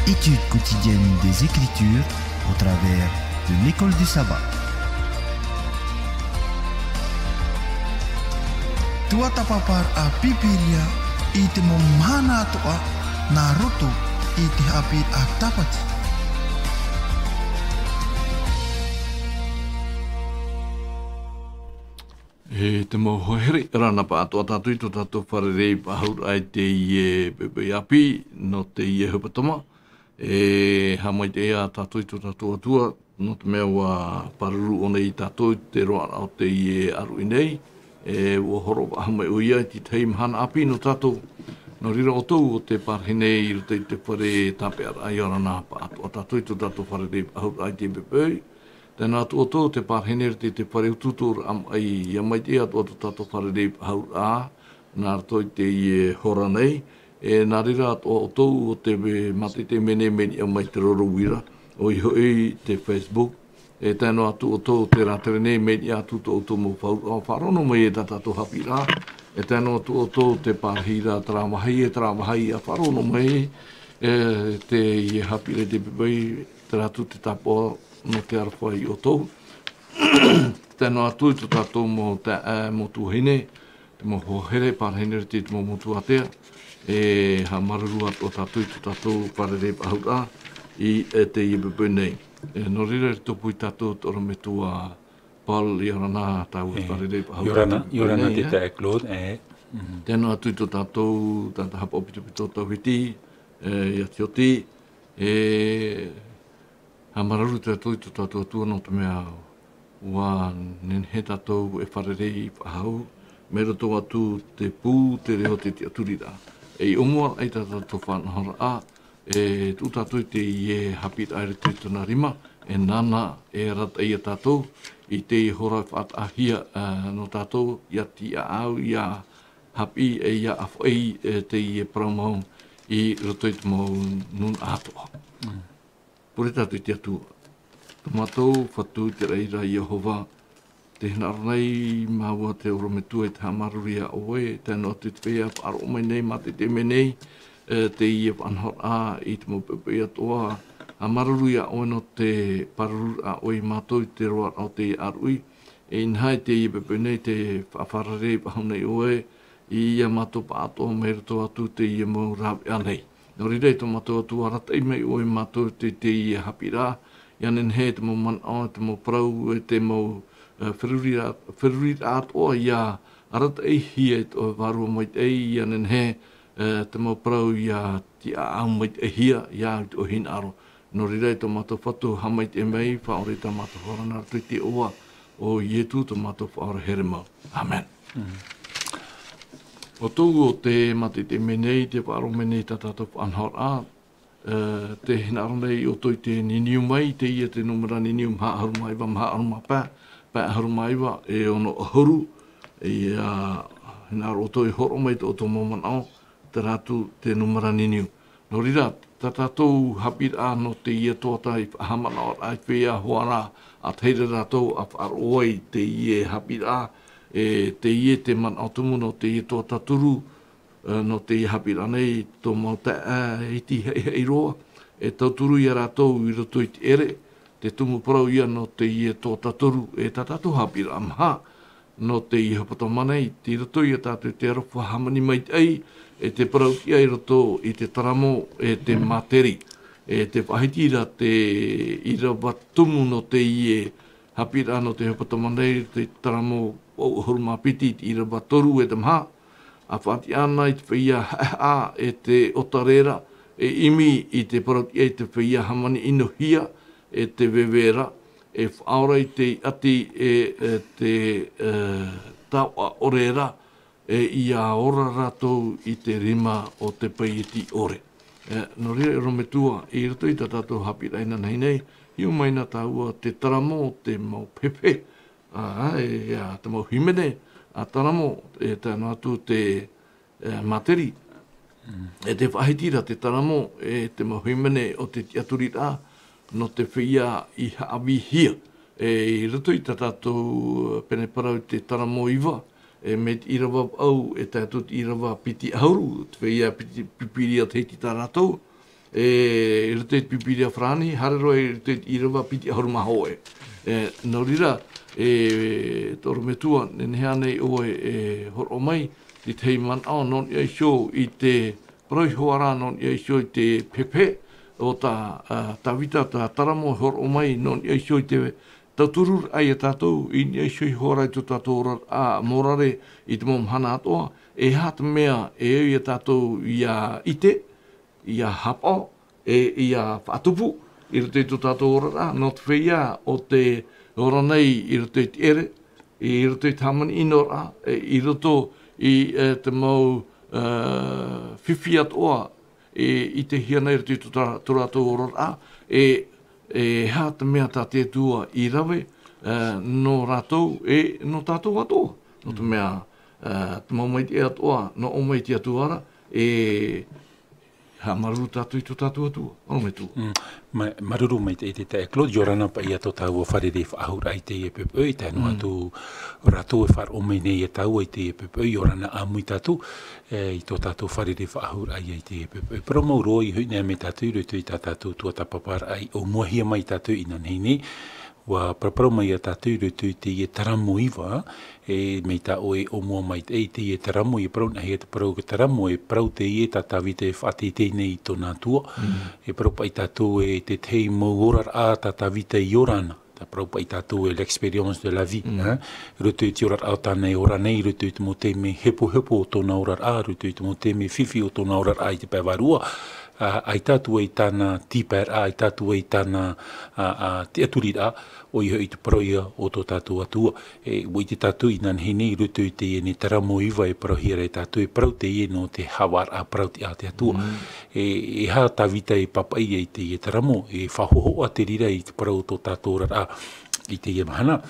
Étude quotidienne des Écritures au travers de l'école du sabbat. Tua tapapar a pipiria ite momana toa naruto ite hapi a tapati. Te mo hohere rana pa ato atatu i to tato wharerei pahur ai te ie pepe api no te ie hupatoma. Hamai te ea tatu i to tato atua no te mea wa paruru o nei tato i te roa o te ie aru i nei. Ua horo pa hamai uia i ti teim hana api no tato. No rira o tau o te parhenei i te whare tape ar ai orana pa ato atatu i to tato wharerei pahur ai te pepe. Tēnā atu o te pārhene te whare ututur am ai ia mai te atu tato wharerei hau a, nā rato i te i hora nei, nā rira atu o tōu o te mate te mene meni au mai te rorowira, o i hoi te Facebook, tēnā atu o tōu te rātere nei meni atu tō tō mō wharono mai e tatato hapi rā, tēnā atu o tōu te pārhira trawahai a wharono mai, te i hapi re te pipei, te ratu te tapo no te arwhai o tau. Tēnā atu i to tātou mō tuhine, te mō hohere pārhene te mō motu atea, ha maruru atu o tātou i to tātou pārere pahura i te ibepe nei. No rira i topu i tātou toro me tua Paul i orana tāu pārere pahura. Yorana te tae Claude, Tēnā atu i to tātou, tātou hapa opitopito tau hiti, i atioti, ha mararu te atoi to tātou atua no te mea ua nenhe tātou e wharerei pahau, me roto atu te pū te reo te aturira. Omua ai tātou whanahara a, tu tātou te i e hapit aere te tuna rima, nana e rat ai a tātou, i te hora whaatahia no tātou, ia ti a au, ia hapi ia awhai te i e praumau i roto i te mau nun atoa. Pore tātou te atua. Tomatou, whatu te reira Jehova, te hinaranei maua te orometua i te hamaruria oe, tēnā te whea whaaro mai nei, mate te menei, te i e whanhor a, i te mopepe atoa, hamaruria oe no te paruru a oe mātou i te roa o te arui, nhai te i pepe nei te whawhararei pahunei oe, i ia mātou pa atoa me rato atu te i e mau rawe anei. No rirei to mātou atu aratai mei oe mātou te i hapi rā, ianen he te mo man o, te mo prau, te mo whiruri atoa ia aratai hia o varua mai te ianen he te mo prau ia ti a au mai te hia ia o hin aro. No rirei to mātou whatu hamai te mei, whaore ta mātou horana tui te oa o ietu to mātou whaore here mau. Amen. O tau o te mate te menei, te whaaro menei tātou whanhor a, te hinaranei o toi te niniu mai, te ia te numera niniu mha harumaiwa, mha harumapa, pa harumaiwa, ono ahuru, hinaro o toi horo mai o tō momanao, te ratu te numera niniu. No rira, tātou hapir a no te ia tōtai hamanao ai whea hoara, a teire rātou a whaaro oi te ia hapir a, te ie te man automu no te ie tō taturu, no te ie hapira nei, tō mau te iti hei roa, tauturu ia rātou i roto i te ere, te tumu parau ia no te ie tō taturu, tātou hapira amha, no te ie hapatamanei, te roto ia tātou te arofa hamani mai te ei, te parau ia i roto i te taramo, te materi, te whahitira te ira watumu no te ie hapira no te hapatamanei, te taramo o huruma piti i rawa toru e te maha, a whati ana i te whia a te otarera, imi i te parauti e te whia hamani ino hia, te vevera, whaora i te ati te taua orera, i a ora ratou i te rima o te paieti ore. No rea rometua, i rato i tātou hapi reina nei nei, hiu maina tāua te taramo, te mau pepe, te mau himene, a taramo, tēnā atu te materi, te whahitira, te taramo, te mau himene o te tiaturi rā, no te whia i haawi hia. I rato i tātou pene parau te taramo iwa, me te irawa au, tātou te irawa piti auru, te whia pipiri a te hiti tā rātou, i rute pipiria frani, harero i rute i rewa piti harumaho no rira, toro metua, nenhea nei oe horo mai, i te man au non i show i te proihoara non i show i te pepe, o ta tawita, ta taramo horo mai non i show i te tauturur ai e tātou, i ni show i hora i tu tātou a morare i te momhana atoa, e hata mea e au i tātou i a ite, i a hapa, i a whaatupu, i rute tu tātou ora, no te whia o te ora nei i rute te ere, i rute te hamani inora, i roto i te mau whiwhi atoa, i te hiana i rute tu tātou ora, e hata mea tā te tua i rawe, no rātou, no tātou atoa, no te mea, te maumaiti e atoa, no omaiti atuara, ha maruru tātou i tu tātou atua, ono me tu. Maruru mai te te Claude Jorana pa ia to tau wharere whaahura i te e pepe, i tēnu atu rato e whar omei nei e tau i te e pepe, Jorana amui tātou, i to tātou wharere whaahura i te e pepe. Pero mauro i hui nea me tātou, rutu i tātou tua tapapara ai o muahia mai tātou i nanhine, wa praparau mai a tātou rutu te i e taramu iwa, mei tā oe o mua mai te i e taramu i parau nahi e te parau ka taramu e parau te i e tātawite whate tēnei i tō nātua, e parau pai tātou e te tei mauorar a tātawite i orana, tā parau pai tātou e l'experience de la vie, rutu i te orar au tānei ora nei, rutu i te mo te me hepo o tōna orar a, rutu i te mo te me whiwhi o tōna orar a i te pēwarua, ai tātua i tāna tīpēr ai tātua i tāna te aturira o iho i te paroia o tō tātua atua. O i te tātua i nanhine i rutu i te ne taramo iwa e parohira e tātua e parau te ie no te hawar a parau te a te atua. E ha tawita e papai e te ie taramo, e whahoho a te rira i te parau tō tātua rara i te ie mahana.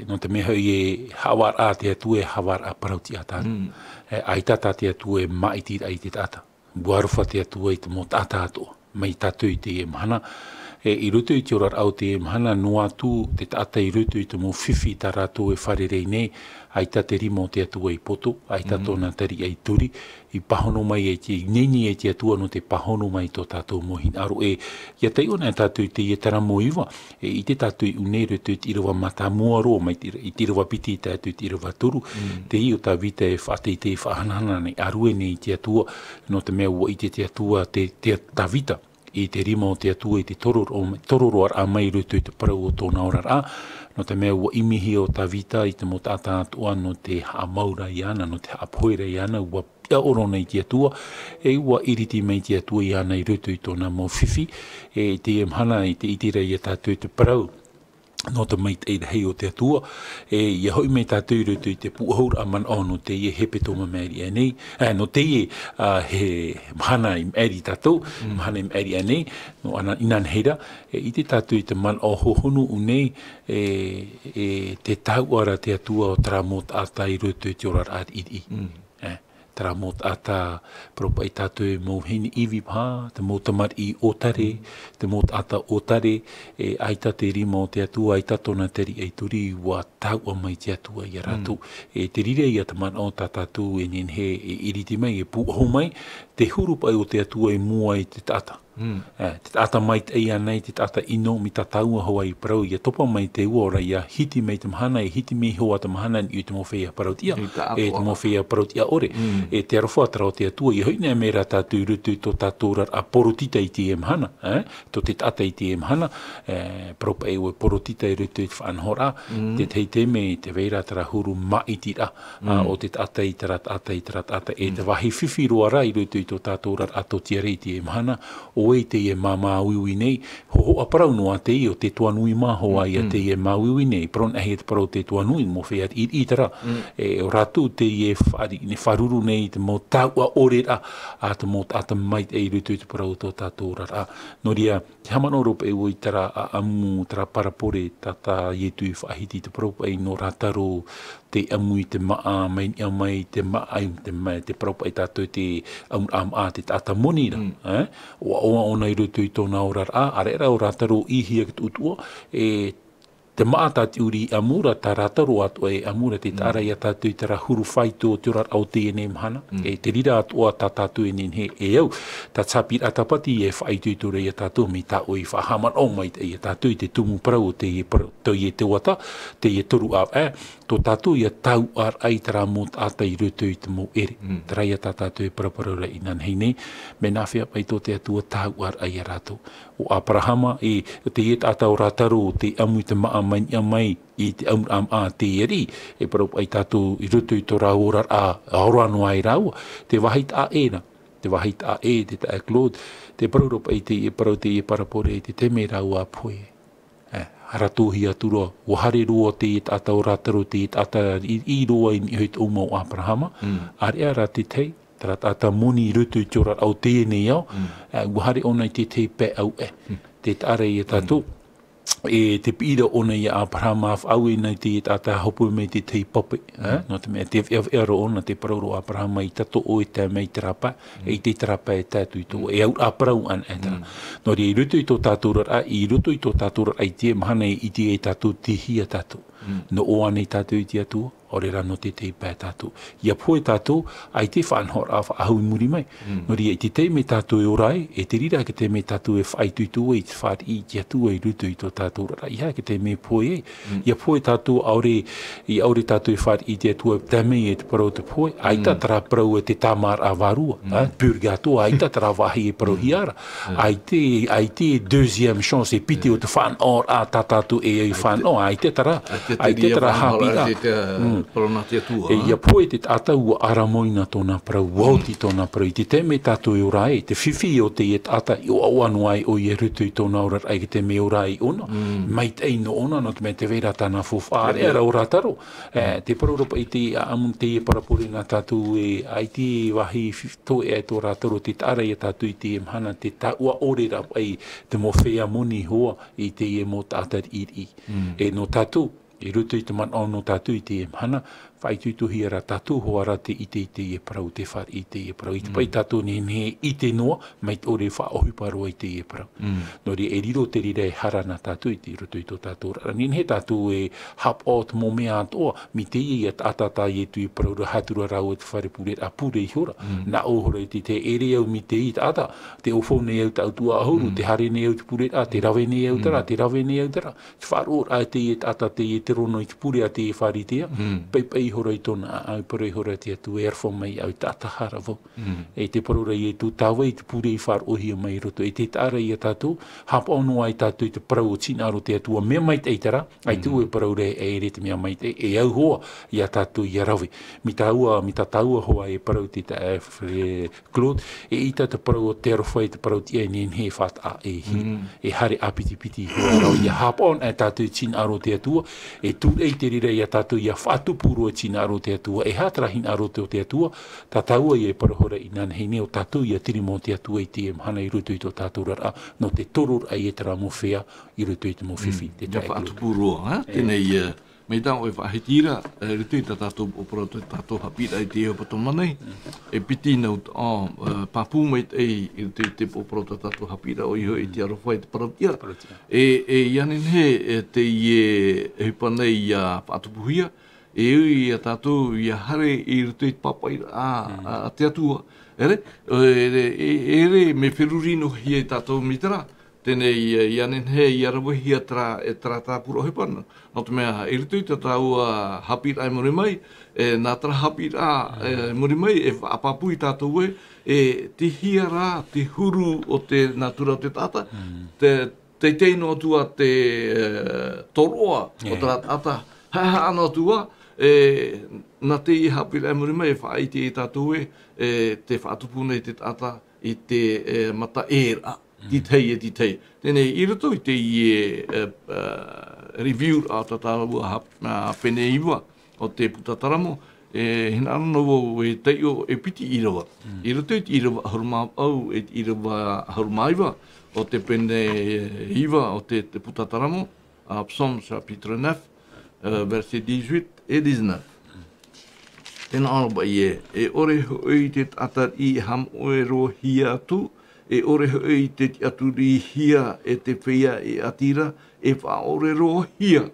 No te meha i e hawar a te atua e hawar a parau te a tāna. Ai tāta te atua e maitira i te tāta. Buarufa te atua i te mo tāta atua, mai tātou i te e mahana. I rutu i te orar au te e mahana, no atu te tāta i rutu i te mo whiwhi tā rātou e wharerei nei, ai tā te rimo te atua i poto, ai tā tōna tari ai turi, i pahono mai e te nini e te atua no te pahono mai tō tātou mohin. Aro ia tei ona e tātou i te i taramo iwa, i te tātou i unei rutu i te irawa mata mua roa, mai i te irawa piti i tātou i te irawa turu, te i o tā vita e whate i te whahanahana nei arue nei i te atua, no te mea ua i te atua te tā vita. I te rima o te atua i te tororo ar a mai rutu i te parau o tōna orar a, no te mea ua imihi o tā vita i te mo tāta atua no te hamaura i ana, no te hapoira i ana, ua pia orona i te atua, ua iriti mai te atua i ana i rutu i tōna mo whiwhi, te mhana i te itira i a tātou i te parau, no te mait e hei o te atua, ia hoi mei tātou rutu i te puahour a man no te ie hepe tō mameri a nei, no te ie he mahana i meri tātou, mahana i meri a nei, no ana inan heira, i te tātou i te man o hohonu u nei, te tauara te atua o tramot ata i rutu i te orar at iri. Tramot ata propa i tātou e mauhini iwi pā, te mo tamar i otare, te mo ata otare, aita te rima o te atua, aita tōna teri ei turi, wa taua mai te atua i a rātou. Te rire i a taman o tā tātou e nenhe e iriti mai, e puaho mai, te hurupai o te atua e mua i te tata. Te tata mai te eia nei, te tata ino mi tataua hoa i parau, ia topa mai te uora, ia hiti mai te mahana, e hiti mi hoa te mahana i te mowhea parautia, te mowhea parautia ore. Te arofa atara o te atua, i hoi nea mera tātou rutu tō tātou a porotita i te e mahana, tō te tata i te e mahana, propa e ue porotita i rutu i te whanhora, te tei teme i te veira tara huru maitira, o te tata i tara tata, e te wahi whiwhiroara i rutu i tō tātou a tō tiare i te e mahana, o e te e mā wiwi nei, ho a parau no a te i o te tuanui māhoa i a te e mā wiwi nei, pron ahi te parau te tuanui, mo whea i tara, o rātu te e wharuru nei, te mo taua orera, a te mo tata mai e rutu i te parau tō tātou rara. No ria, te hamanoropa e oi tara a amu, tara parapore, tata ietu i whahiti te parau e no rātaro, te amu i te maa, mai te maa, te parau e tātou te a te tata monira, o ona i rutu i tōna orar a, arera o rātaro i hia ki tutua, te maata te uri amura ta rataru atu e amura te tara ia tātou i tara huru whaitu o te ora au te ene mhana. E te rira atu a ta tātou ene he e au. Ta tapir atapati e whaitu i ture ia tātou mi tā oi whahaman o mai te ia tātou i te tumu parau te i te wata, te i toru au e. Tō tātou ia tau ar ai tara mot ata i rutu i te mo ere. Tara ia tā tātou i paraparura i nan hei nei. Me nā whia pai tō te atua tau ar ai a rātou. O Abrahama e te iet ata o rātaro o te amu i te maa mai i te amu a te eri e parau ai tātou i rutu i tō rāora a aurano ai rāua te wahit a ena te wahit a e te ta Claude te parau ai te e parau te e parapore te te me rāua a poe haratohi atura o hare rua te iet ata o rātaro te iet ata i roa i hoit uma o Abrahama are ara te tei tara tata moni rutu i tōra au tēnei au, guhare ona i te te pe au e. Te tare i tātou, e te pira ona i Abrahama au e nei te tata hopu me te te pope. No te mea te ero ona te parauro Abrahama i tato o e te mei terapa, e te terapa e tātou i tō, e au aparau an e tara. No re i rutu i tō tātou rara, i rutu i tō tātou rara i te mahana i te e tātou te hia tātou. No o ane tātou i te atua, o re rano te te pē tātou. Ia poe tātou, ai te whanhor a ahui muri mai. No ria i te te me tātou e orai, e te rira ke te me tātou e whaituitua i te whaat i te atua i rutu i tō tātou rara. Ia ke te me poe e. Ia poe tātou i aure tātou e whaat i te atua te me e te parau te poe. Ai ta tara parau e te tamar a varua. Purgato, ai ta tara wahi e parau hiara. Ai te deuxième chance e pite o te whanor a tātou e ai whanor. Ai te tara hapi a. E ia poe te atau aramoina tōna parau, wauti tōna parau, i te te me tātou e orai, te whiwhi o te iet ata i o auanu ai o i rutu i tōna ora ai ki te me orai ona, mai te eino ona, no te me te vera tāna fufare, era o rātaro. Te parauropa i te amun te e parapuri nā tātou e ai te wahi tō e ai tō rātaro, te tāra i tātou i te mhana, te tāua ore rap ai te mo whea moni hoa i te e mo tātar iri. E no tātou, i rutu i te man ono tātou i te mhana, whaituituhi ara tātou hoara te ite e parau, te whar i te e parau. I te pai tātou ne i te noa, mai te ore whaohiparo i te e parau. No re e riro te rire harana tātou i te rutu i tō tātou rara. Nin he tātou e hap o te mo mea atoa, mi te i at atata i tu i parau ra hatura rau e te wharepuret a pure i hora. Na ohora i te ere au mi te i ata, te ofo ne au tautua ahuru, te hare ne au te puret a, te rawe ne au tara, te rawe ne au tara. Te wharor a te i ata te i te rono i te pure a te e wharitea, pei hora i tōna au paroi hora te atu e arwha mai au tātahara vo. E te parora i tu tāwa i te pure i whar ohia mai roto. E te tāra i a tātou, hapa ono ai tātou i te parau o tīnaro te atua mea mai te eitara, ai tu e parau re e re te mea mai te e au hoa i a tātou i a rawe. Mi tā taua hoa e parau te Claude, e i tā te parau o te arwha i te parau te e nen he what a e hi. E hare apiti piti hoa rau i a hapa on e tātou i tīnaro te atua, e tū ei te rira i a tātou i a whatupuru o aro te atua, e hatrahin aro te atua, tā taua i e parahora i nana hei neo tātou i a tirimo te atua i te mhana i rutu i tō tātou rara, no te toror ai e tara mo whea i rutu i te mo whiwhi. Ia whaatupurua, tēnei mei tāo e whahitira, rutu i tā tātou o parau te tātou hapira i te eo patomanei, e piti nau papu mei tei i rutu i te o parau te tātou hapira o iho i te arowhai te parau tia. E ianin he te i e hupanei i a whaatupuhia, e ui a tātou i a hare i rutu i papai a te atua. Ere me whirurino hi e tātou mitara. Tēnei i anen he i arawahi e tara tāpura hepana. No te mea, i rutu i tātou hapira e muri mai, nā tara hapira e muri mai, e apapu i tātou e te hia rā, te huru o te natura o te tata, te teino atua te toroa o te tata, haha ano atua, nā te i hapira e muri mai e whaai te tātou te whaatupuna i te tata i te mata era, ti tei. Tēnei i rato i te i review a tātāua whene iwa o te putataramo, hina anō e teio e piti i rawa. I rato i te i rawa haruma au, i rawa haruma iwa o te pene iwa o te putataramo, Psalm chapitre 9, verset 18 et 19. Tēnā anō e ore hoi te atar i ham oe ro hia atu, e ore hoi te aturi hia e te whea e atira, e wha ore ro hia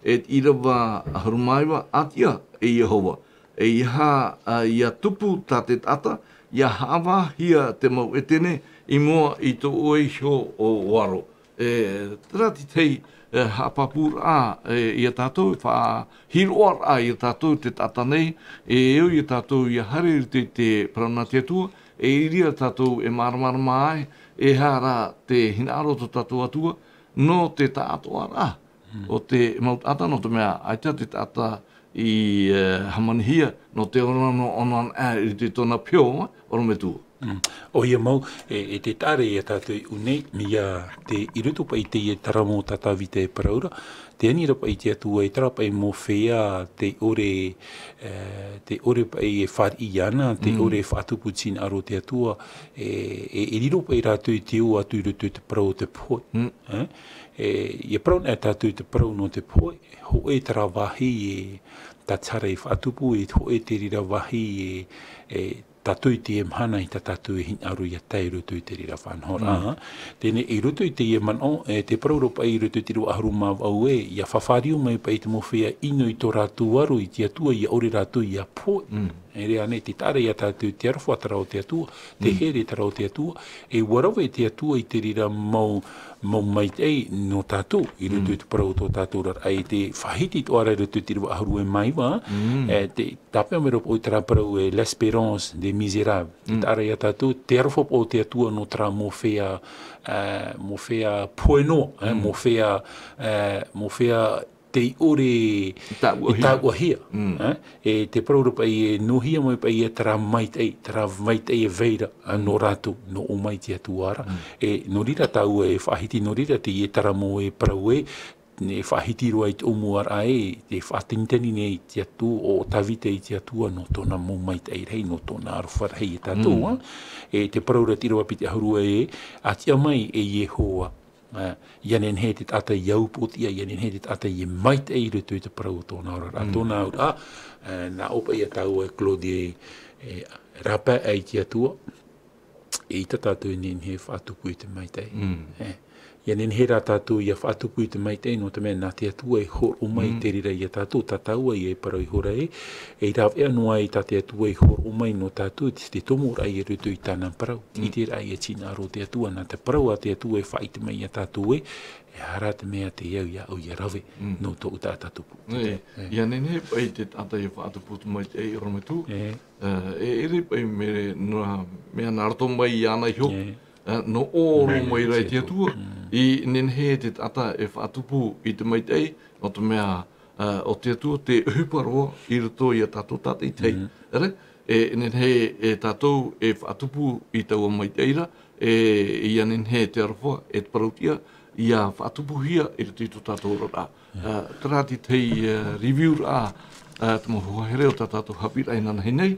e irawa harumaiwa atia e Yehova. E iha ia tupu ta te tata, ia hawa hia te mau etene i mua i to oisho o waro. Trati tei hapapura ia tātou, wha hiroar a ia tātou te tata nei, eo ia tātou ia hare te prauna te atua, iria tātou e maramarama ai, hara te hinaroto tātou atua, no te tātou ara. O te maut ata no te mea, aita te tata i hamanihia, no te orano onan i te tona pio, oro me tu. O ia mau, e te tare ia tātou i unei, mia te irutupa i te taramo tatawite e paraura, te anirapa i te atua e tarapa i mo whea te ore pa i e whar i ana, te ore whaatupu tina aro te atua, e riropa i rātou i te o atu i rutu te parau te poi. Ia parau nea tātou i te parau no te poi, ho e tara wahi e tatara i whaatupu, ho e te rira wahi e tātou i te mhana i ta tātou e hin aru ia tai rutu i te rira whanhora. Tēne i rutu i te mano, te parauropa i rutu i te rua aharu mau au ia whawhario mai pa i te mowhea ino i tō rātou aru i te atua ia ore rātou ia poi. E rea ne, te tāre ia tātou te arawha tara o te atua, te here tara o te atua, e warawe te atua i te rira mau maitei no tātou, i rutu i te parau tō tātou rar, ai te whahiti tō ara rutu i te rua aharu e maiwa, te tāpea mero po i tara parau e L'Espérance des Misérables, te tāre ia tātou, te arawha po te atua no tara mowhea poeno, mowhea te ore tāuahia. E te parauropa i e nohia mai pa i e tara maitei e veira no rātou, no o mai te atuara. E no rira tāua e whahiti, no rira te i e tara mo e parau e, ne whahiti roa i te omuara e, te whatingteni nei te atu o tawite i te atua no tōna mo maitei rei, no tōna arwhara hei e tātou. E te paraura tiroa piti ahurua e, atia mai e Yehoa. Ianen he te tata iaupotia, ianen he te tata i maite i rutu i te parau tōna ora. Tōna ora, nā opa ia tau e Claudie rapa ai te atua, i ta tātou nen he whātupu i te maite. Ianen he rā tātou ia whātupu i te maite, no te mea nā te atua e horo mai te rira i a tātou, tātaua i e parau i hora e rāwea noa i tā te atua i horo mai no tātou, te tomora i e rutu i tāna parau, i te rai e tina aro te atua, nā te parau a te atua e whaite mai i a tātou e hara te mea te iau ia au i a rawe, no tō uta tātupu. Ianen he pai te tata i whātupu tu mai te ei rometu, ere pai mea nārto mai i ana i ho, no oro mai rai te atua, i nen he te tata e whaatupu i te maitei, no te mea o te atua te uhuparoa i rato i a tātou tata i tei. Nen he e tātou e whaatupu i taua maiteira, i a nen he te arawha e te parautia, i a whaatupu hia i rato i tō tātou rara. Tarati tei review rā, te mohoa here o tātou hapira i nana hinei,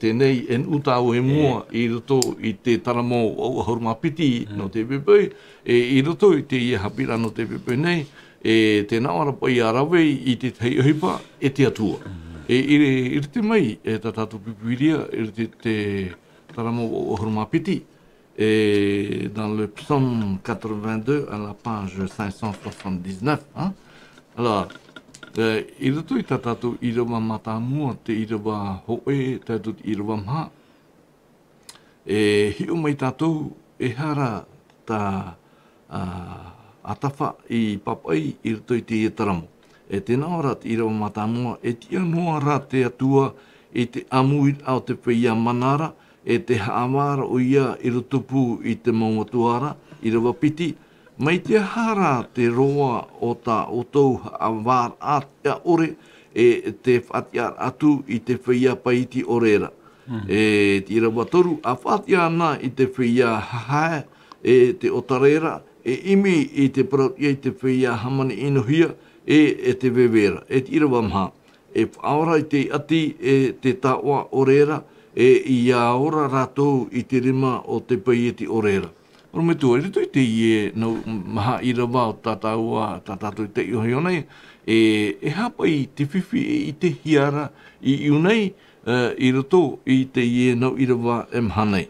tēnei en utau e mua i roto i te taramo o ahurumapiti no te pepei, i roto i te ia hapira no te pepei nei, te nawara pai a rawe i te tei uhipa e te atua. I te mai tātou pipiria, i te taramo o ahurumapiti, dans le psaume 82 à la page 579. Alors, i roto i tātou i rawa matamua, te i rawa hoe, tātou i rawa mha. Hio mai tātou e hara tā atawha i papai i roto i te taramo. Tēnā ora te i rawa matamua, tia noa rā te atua i te amui au te whia manara, te haamara o ia i rotopu i te maumatuara, i rawa piti, mai te hara te roa o tā o tau a wār a ore te whatia atu i te whia paiti orera. Te rawa toru a whatia ana i te whia hahae te otarera, imi i te parau i te whia hamani inohia te vevera. Te rawa mha. Whaora i te ati te taua orera, i a ora rātou i te rima o te paieti orera. Oro me tō, rito i te ie nau maha i rawa o tātou i te iho nei, hapa i te whiwhi i te hiara i iunei i roto i te ie nau i rawa e maha nei.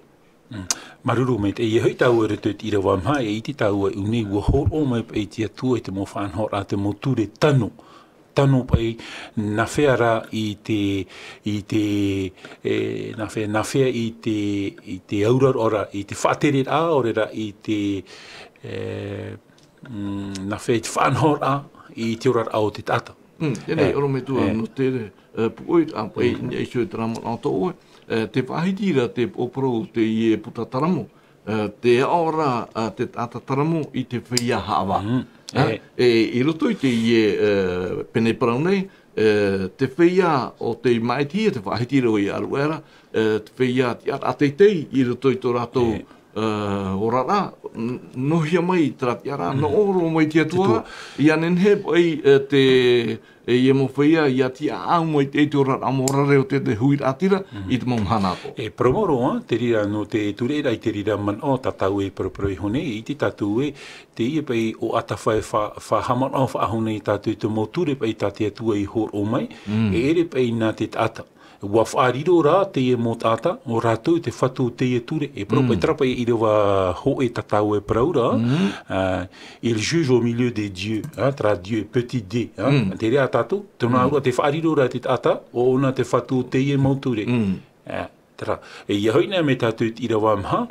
Maruru mate e hoi tau e rutu tira wa mha e iti tau e unei ua hor o mai pe tia tua e te mo whanhor a te moture tanu. Tanu pai na whera i te aurar ora, i te whatere a orera i te na whea i te whanhor a i te orar au te tata. Ene, oro me tua no tere puoit a pai ni eisho e taramu a to oe. Te whahitira te oporo te i e puta taramu. Te aora te tata taramu i te whia hawa. I roto i te i e pene parau nei, te whia o te maitia, te whahitira o i aruera, te whia a teitei i roto i tō rātou orara, no hia mai trati ara, no oro mai tia tua, i anen he pai te e mo whia i atia au mai te orara amorare o te hui atira, i te momhana ato. E promoro, te rira no te turera i te rira man o tatau e proproi hone, i te tatu e te ia pai o atawhai whahaman o whaahone i tatu i te moture pai tatia tua i hor o mai, e ere pai nā te tata. Wa whaariro rā te e mō tāta, o rātou te whatu te e ture, e propai trapa e rewa ho e tatau e praura, il juge au milieu des dieux, tra dieu, petit d, te rea tātou, tōna aurua te whaariro rā te tāta, o ona te whatu te e mō ture. E ia hoina me tātou i rewa mha,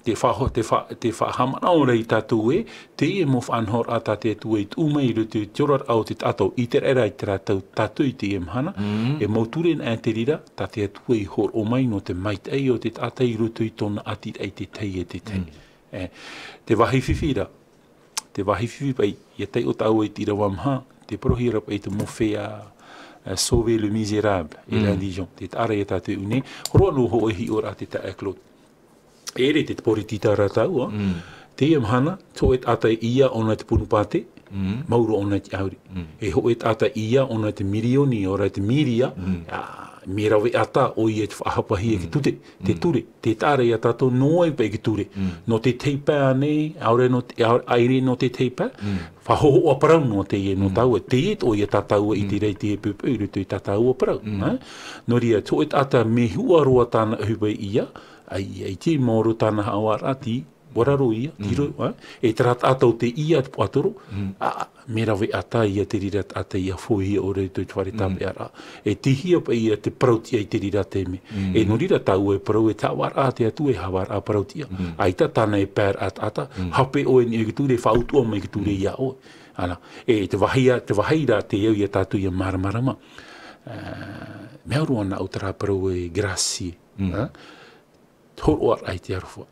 te whahamana o rei tātou e, te e mo whanhor a tātou e tu e tu mai rutu tiorar au te tātou i te era i te rātou tātou i te e mhana, e mauturen a te rira, tātou e tu e hor o mai no te mait ei o te tātou i rutu i tōna ati ei te tei e te tei. Te wahi whiwhira, te wahi whiwhi pai, ia tei o tau e tira wamha, te prohira pai te mowhea sauver le misérable, e l'indigent, te ara e tātou une, horoa no ho e hi ora te ta eklot. Ere te poritita rātau, te mhana, to et ata ia ona te punupate, mauro ona te auri. E ho et ata ia ona te mirioni, ora te miria, me rawe ata o i e te whahapahi e ki tute, te ture, te tāre ia tato noai pa i ki ture. No te teipa anei, aire no te teipa, whahoho a parau no te e no tau, te et o i e tatau i te rei te e pupu, i rutu i tatau a parau. No ria, to et ata me hua roa tāna hupai ia, ai te moro tāna hawarati, wararo ia, tiro, e tarat atau te ia te puatoro, me rawe ata ia te rira ata ia fōhia o rei tui tuare tāpe ara. E tihia pa ia te prautia i te rira teme. E no rira tau e prau e tāwara te atu e hawara prautia. Ai ta tāna e pēr ata, hape o e ni e kiture, whautua mai kiture ia oe. E te wahaira te iau ia tātu ia maramarama. Mea roa na utara prau e gracie. Horo ar ai te arufua.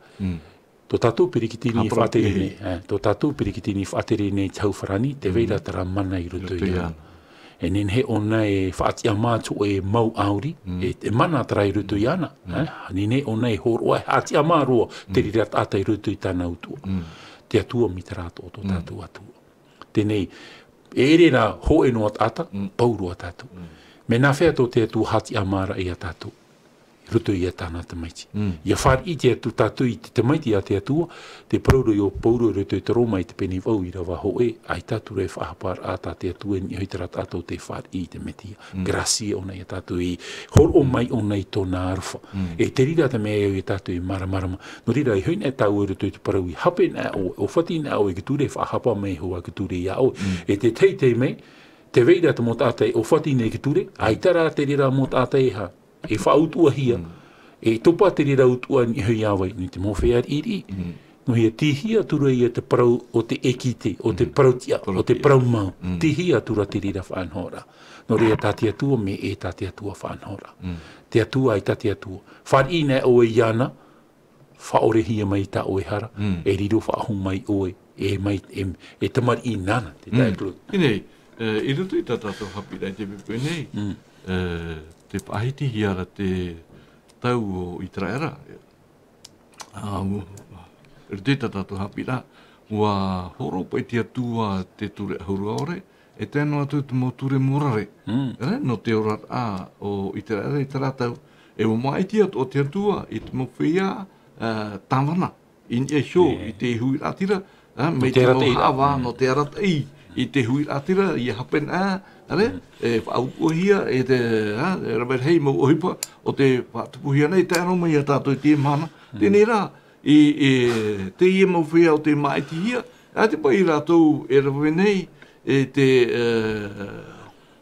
Tō tātou pirikitini i whātere nei. Tō tātou pirikitini i whātere nei tau wharani, te veira tara mana i rutu i ana. E nen he ona e whaatia mātu e mau auri, e te mana tara i rutu i ana. Nen he ona e horoa e haatia māroa te rira tata i rutu i tāna utua. Te atua mi te rātou tō tātou atua. Tenei, ere nā hoe no ata, pauru a tātou. Me nā whea tō te atu haatia māra e a tātou. Rutu i a tāna te maiti. Ia whar i te atu tātou i te maiti a te atua, te prauro i o pauro rutu i te roma i te peni wau i rawa hoe, ai tātou rei whahapar a tā te atua ni hoitara tātou te whar i te metia. Gracia o nei a tātou i hor o mai o nei tōna arufa. E te rira te mea i tātou i maramarama. No rira i hoina e tāu rutu i te parau i hape nā o, o whati nā o i ki ture whahapa mei hoa ki ture i a o. E te teitei mei, te veira te mo tātai o whati nei ki ture, ai tara te rira mo tātai ha. E whautua hia, e topa te rira utua ni hui awai, ni te mowhea iri. No hia tihia tura ia te parau o te ekite, o te parautia, o te paraumau. Tihia tura te rira whanhora. No rea tāti atua me e tāti atua whanhora. Te atua ai tāti atua. Whari nea oe iana, whaore hia mai tā oe hara, e riro whaahu mai oe, e tamari i nana, te taeklo. Inei, i rutu i tātou hapirai te pepe nei, te pahiti hiara te tau o Itaraera. Te tātou hapira, ua horo pai te atua te ture ahurua ore, e tēnā atu te mo ture morare. No te orat a o Itaraera i taratau, e o maiti atu o te atua i te mo whia tāwana. In e sho, i te hui ratira, me te mo hawa no te aratei, i te hui atira, i hapen whaupuhia e te Robert Hay mo ohipa, o te whatupuhia nei, te anoma i a tātou i te mana. Tēnei rā, i te ia mau whea o te maitihia, a te pai rātou e rawe nei, e te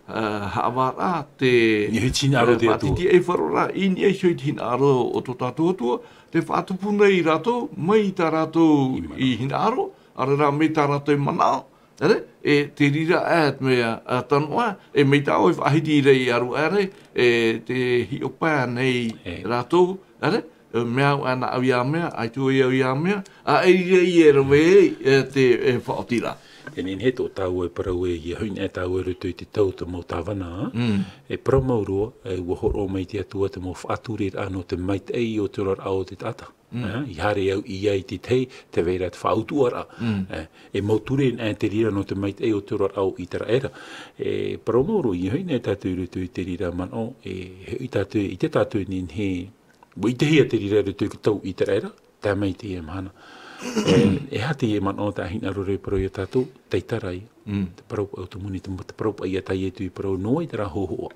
haawara, te whatiti e wharora, i ni e shoi tina aro o tō tātou atua, te whātupuna i rātou, mai tā rātou i hina aro, ara rā mei tā rātou i manao, e te rira ēt mea tanua, e mei tā oi whahiti rei aru are, e te hi o pā nei rātou, mea ana au ia mea, ai tu au ia mea, a e rei e rawe te whaotira. E nen he tō tāu e parau e ia huina e tāu e rutu i te tau te mō tāwana, e pramaurua, e ua horo mai te atua te mō whaaturir anō te mait ei o te rar ao te tata. I hare au i ai te tei, te veira te whaautuara. E mauture e te rira no te mait ei o te rar ao i tera era. E pramaurua i huina e tātou rutu i te rira mano, i te tātou nen he, i te hea te rira rutu i tau i tera era, tā mai te e mahana. E hati e man o ta hina rore pro ia tātou, teitarai, te parau au te muni, te parau pa ia tai e tui parau noa i tera hohoa.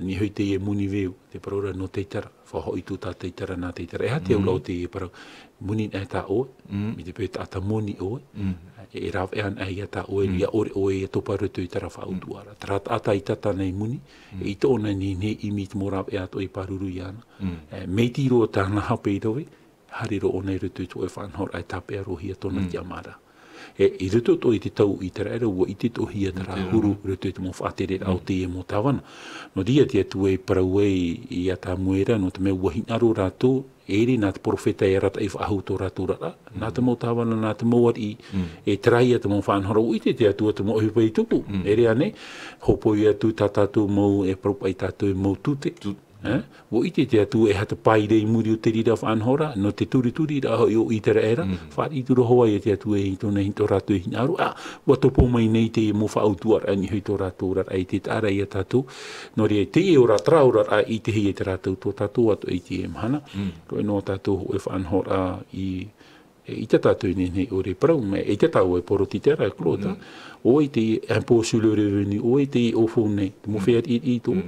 Ni hui te e muni veu, te parau ra no teitara, whahoi tu tā teitara nā teitara. E hati au lau te e parau, muni e tā oe, mi te pēta ata muni oe, e raw e an e ia tā oe, ia ore oe e toparu tu i tera whautuara. Tara ata i tata nei muni, e i tōna ni ne imi te mō raw e ato i paruru i ana. Mei tiro tāna hape i rowe, hariro o nei rutu to e whanhor ai tape a rohia tona ki amara. I rutu to i te tau i te raera ua i te tohia tara huru rutu te mo whaatere au te e mo tawana. No dia te atu e parau e i a tā muera no te mea ua hinaro rātou eri nā te profeta e rata i whaahu tō rātou rata. Nā te mo tawana, nā te mo i e traia te mo whanhora o i te atua te mo ohipa i tupu. Ere ane, hopo i atu tā tātou mau e parupa i tātou mau tute. Wo i te atu e hata pai rei muri o te rira whanhora, no te turi ra hoi o i tera era, whaari turu hoa i te atu e hitona hinto rātou i hinaru, wa topo mai nei te e mo whaautuar ani hui tō rātou rar ai te tāra i a tātou, no rea te e ora trau rar ai te hei e te rātou tō tātou atu i te e mahana, roi no tātou ho e whanhora i te tātou nei o re parau, e te tau e poro ti tera e klota, o i te impossible revenu, o i te ofo nei, te mo whea i tō,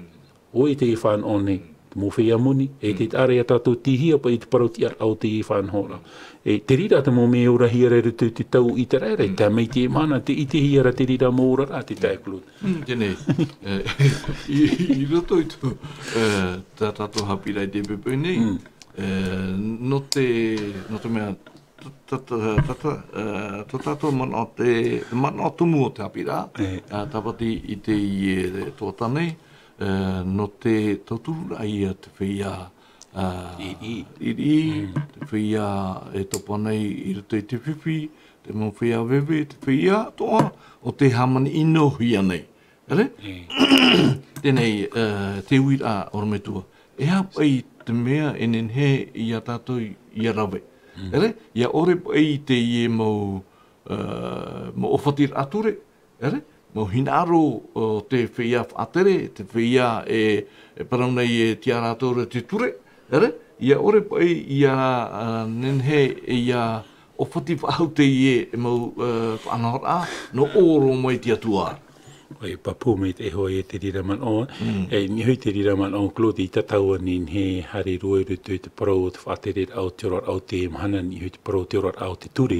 o i te e whan o nei, te mo whea muni, e te are a tātou tihia pa i te paroti ar au te e whan hora. E te rira te mo me ora hiara rutu te tau i te rere, te mei te mana, te i te hiara te rira mo ora rā te taiklot. Tēnei, i roto i tō, tā tātou hapira i te pepe nei, no te mea, tō tātou mana o tumu o te hapira, tāpati i te i tōta nei, no te tauturu ai te whia iri, te whia e topa nei i rute te whiwhi, te mo whia wewe, te whia toa o te hamani ino hia nei. Tēnei, te uira ormetua. E hapai te mea e nenhe i a tātou i a rawe. Ia ore pai te ie mo ofatir ature, mo hinaro o te whia whaatere, te whia e paraunei e tiaratora te ture, ia ore pai ia nenhe ia ofati whahau te ie e mau whanahora, no oro mai te atua. Oi, papu me te hoi e te rira man o, e ni hui te rira man o, kloti i tataua ni he hare roi rutu te parau o te whaatere au te oror au te mahana, ni hui te parau te oror au te ture,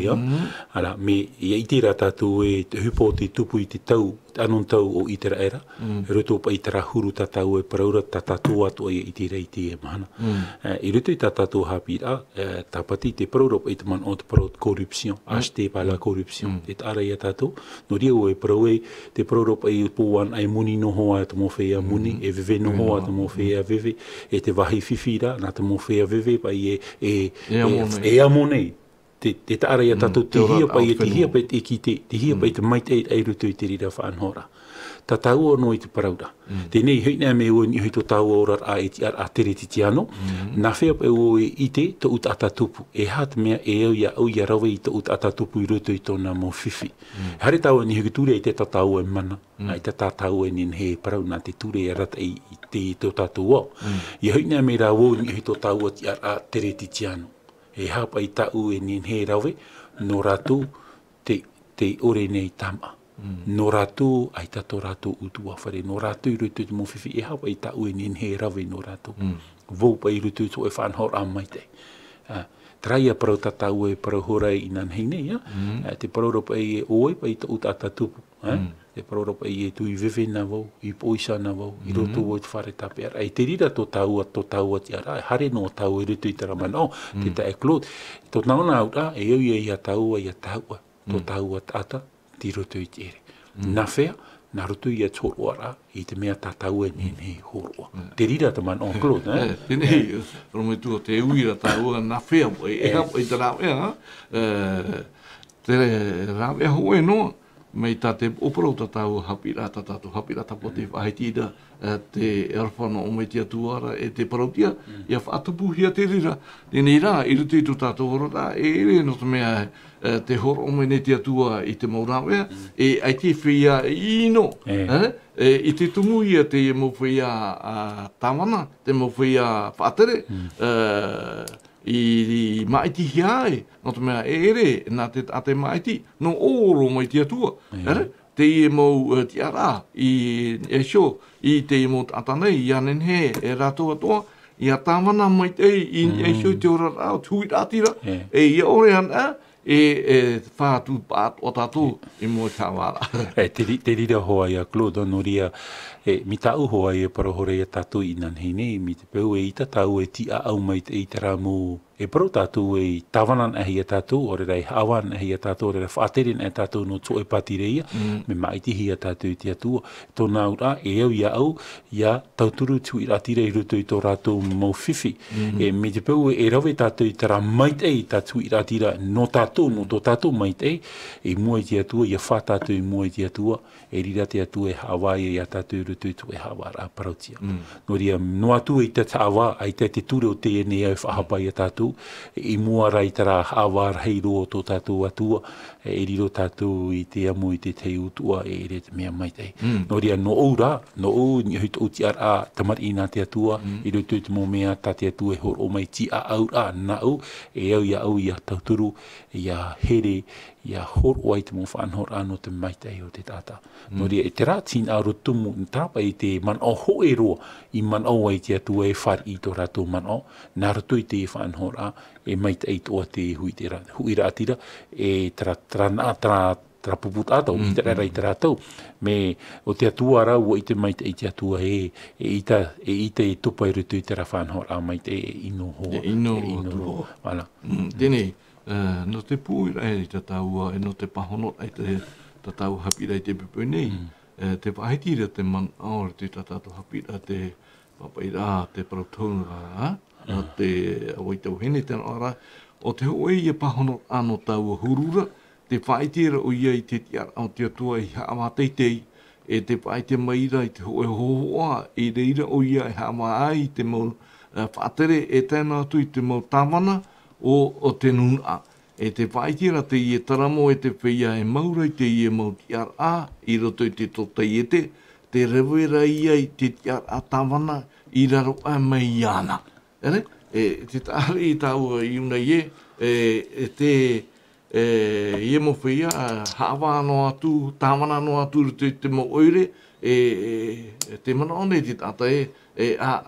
ara, me i te rā tātou e te hupo te tupu i te tau, anon tau o i tera era, ruto pa i tera huru tātou e paraura tātou atu i te rei te e mahana. I ruto i tātou hapira, tāpati te paraura pa i te man o te parau korupsion, aste pa la korupsion, te tāra i a tātou, no ria o e parau e te paraura pa i pōwan ai muni noho a te mo whea muni, e veve noho a te mo whea veve, e te wahi whiwhira, nā te mo whea veve pa i e amonei. Te tāra ia tātou te hia pa i te hia pa i te hia pa i te mait ei rutu i te rira whanhora. Ta tau o no i te paraura. Tēnei hei me o ni hui tō tau o rar a tere ti tiano, nā whea pa o i te tō ut atatupu. E hat mea e au ia rawe i tō ut atatupu i rutu i tōna mō whiwhi. Hare tau ni hui ture i te tatau e mana, i te tatau e nin he parau nā te ture e rata i te tō tātou o. I hei me rā o ni hui tō tau o a tere ti tiano. E hapa i tau e nin he rawe, no rātou te ore nei tama. no rātou, ai tato rātou utua whare, no rātou i rutu te mowhiwhi e hawa i ta ue nin he rawe no rātou. Vau pa i rutu to e whanhor a mai te. Traia parau tatau e parau horai i nan hei nei, te parau ropa e oe pa i ta uta atatupu. Te parau ropa i e tu i vewe na vau, i poisa na vau, i roto o te whare tape ara. E te rira to taua ti ara, hare no tau e rutu i te ramana o, te ta e klot. To naona au ra, e au i a taua i a taua, to taua tata, ti roto i te ere. Nā whea, nā roto i a tōroa ra, i te mea tātau e nene horoa. Te rira te man on klot, ne? Tēnei, rome tua te uira tāua nā whea, e hapa i te rāwea, te rāwea hoe noa, mei tā te oparau tātou hapira tātou hapira tapo te whahetira te arwhana o mei tia tuara e te parautia ia whaatapu hia te rira tēnei rā, i rutu i tu tātou horo rā e ere no te mea te horo o mei ne tia tua i te maurawea e ai te whia ino i te tungu ia te mo whia tāwana, te mo whia whaatere i maiti hiae, no te mea ere, nā te ate maiti, no oro mai tia tua. Te i mau ti ara, i esho, i te i mau atanei, i anen he, e rātua toa, i a tāwana mai te i esho i te ora rao, tui rātira, e i ore ana, e whātu pāt o tātou i mua tāwara. Te rira hoa ia Claude Honoria, mi tau hoa ia parahore ia tātou i nan hei nei, mi te peu e i tātou e ti a au mai te i te rāmu e parau tātou e tawanan ahi a tātou, ore rei hawan ahi a tātou, ore rei whaaterin a tātou no tō e pati reia, me maitihi a tātou i te atua. Tō nā ura, e au ia tauturu tui ratire i ruto i tō rātou mau whiwhi. Me te peu e rawe tātou i te rā maitei tā tui ratira no tātou, no tō tātou maitei, e mua i te atua, ia whā tātou i mua i te atua, e rira te atua e Hawaii i a tātou ruto i tō e Hawaii a parautia. No ria, no atua i te tāwa, ai te ture o te ene au whahapai a tātou, i mua rai tara hawar heiro o tō tātou atua, e riro tātou i te amu i te tei utua, e re te mea mai tei. No ria, no ora, no o, ni hui tō ti ara tamari i nā te atua, i roto i te mō mea tā te atua e horo o mai ti a aura, nā au, e au i a tauturu, i a here, i a horo ai te mō whanhor anō te mai tei o te tāta. No ria, e te rā tīn a rotumu, tāpa i te man o ho e roa, i man o ai te atua e whar i tō rātou man o, nā roto i te e whanhor a, e mai tei toa te hui rā tira, e tra puput atau, i te rara i te rātou, me o te atua rau i te mai tei te atua e ita e tupa i rutu i te ra whanhor a mai te e ino hoa. Ino hoa. Tēnei, no te pūira e te taua, e no te pahonot ai te tatau hapira i te pepe nei, te wahitira te man aore te tatau hapira te papaira, te parautaunga, te awaitau hene tēnā ora, o te hoe ia pahonot anō taua hurura, te whaitira o ia i te tiara o te atua i hawa teitei, e te whaite maira i te hoe hohoa, i reira o ia i hawa ai, te mau whaatere e tēnā atu i te mau tāwana o te nuna. E te whaitira te i e taramo e te whia e maura i te i e mau tiara, i roto i te totei e te rewera ia i te tiara tāwana, i raro a mai iana. Te tāre i tāua i una i e mo whia, hawa anō atu, tāwana anō atu, te mo oire, te mana one te tata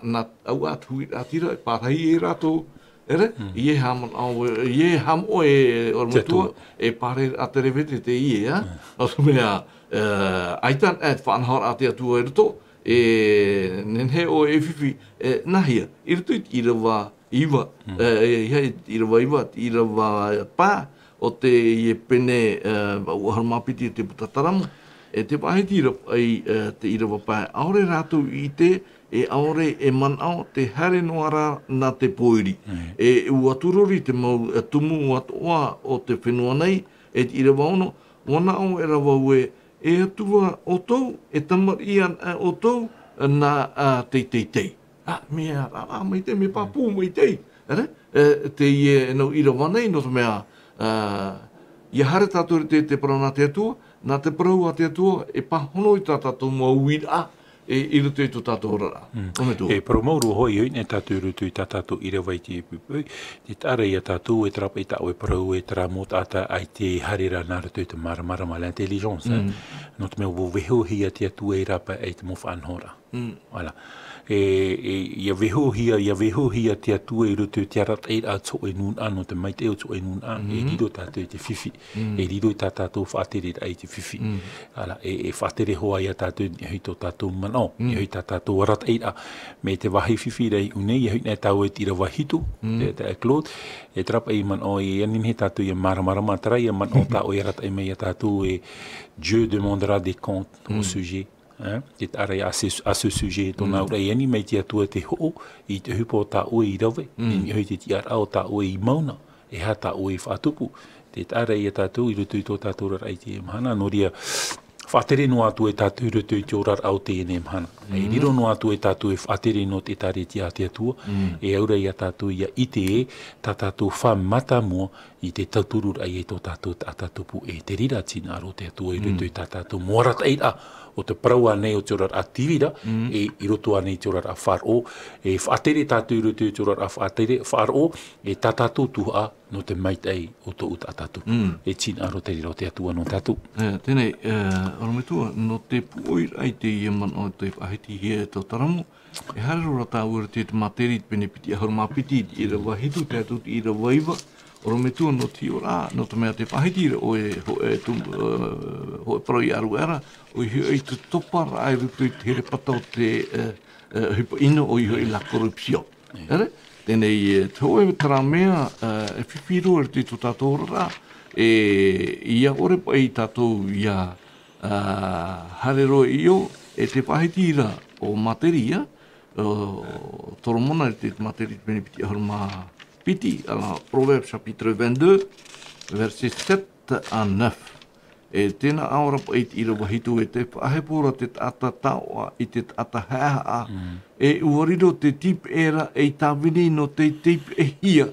nā au atu i atira, e pārai e rātou, i e hamon au, i e hamo e ormatua, e pārai aterevete te i e, o tu mea, aitan e whanhor a te atua e rato, nenhe o e whiwhi, nahia, i rato i rawa iwa, i rawa pā, o te i e pene uaharamapiti te putataramu, e te pahitira ai te i rawa pā, aore rātou i te, e aore e manao te hare noara nā te poiri. E uaturori te mau tumu atoa o te whenua nei, e te i rawa ono, wana o e rawa ue, e atua o tau, e tamarian o tau, nā tei. Mea rara mai te, me papu mai te. Te i e no i rawa nei, no te mea, ia hare tātou te parau nā te atua, nā te parau a te atua, e pahono i tā tātou mua uira, I rutu i tō tātou rara. E promoru hoi hoi ne tātou rutu i tātou i rewa i te pupui. Te tāra i a tātou e trapa i tāu e parau e tara mō tāta ai te harira nā rutu i te maramara ma l'intelligence. No te mea weho hi a te atu e rapa e te mofa anhora. Voilà. Ia weho hia te atua i rutu te arat e a tō e nun ano te mai te o tō e nun an e rido tātou i te whiwhi e rido i tātou whātere ai te whiwhi ala e whātere hoa i a tātou i hui tō tātou manao i hui tātou arat e a me te wahi whiwhi rei unei i hui nei tau e tira wahitu te Claude e trapa i manao i anin he tātou i maramara matara i a manao tāo i arat e mei a tātou e Dieu demandera des comptes au sujet. Te arai a ce sujet tōna ura i ani mei te atua te ho i te hupo tā ue i rawe i hui te tiara o tā ue i mauna e ha tā ue i whātupu te arai a tātou i rutu i tō tātou rar ai te mhana no ria whātere no atu e tātou rutu i tō rar au te ene mhana e riro no atu e tātou e whātere no te tare te a te atua e aura i a tātou i a ite e tā tātou whamata mua i te tauturu ai e tō tātou a tātupu e te rira tina aro te atua i rutu i tā tātou moarat ei a o te parau anei o te orar a tivira, e i roto anei te orar a wharo, e whaatere tātou i roto i te orar a wharo, e tātātou tuha no te maitei o tō uta tātou. E tina aro te riro te atua no tātou. Tēnei, Orometua, no te puoi ai te iaman o te ahiti hia e tō taramu, e harero rata ura te materi pene piti ahur mapiti i ra wahitu, te atu i ra waiva, Orometua no te ora, no te mea te pahiti o e pro i aru era, o i hoi te topara ai rutu i te here pata o te hipa ino o i hoi la korupsio. Ere? Tēnei, te hoe tara mea, e whiwhiru e te tō tātou rara, ia ore pa i tātou ia harero i o, e te pahiti ira o materia, toromona e te materi pene piti ahur ma piti, ala Proverbes chapitre 22, verset 7 à 9. E tēnā aora pa i ira wahitu e te whahepora te ata taua i te ata haha e uariro te tip era e tāwini no te tip e hia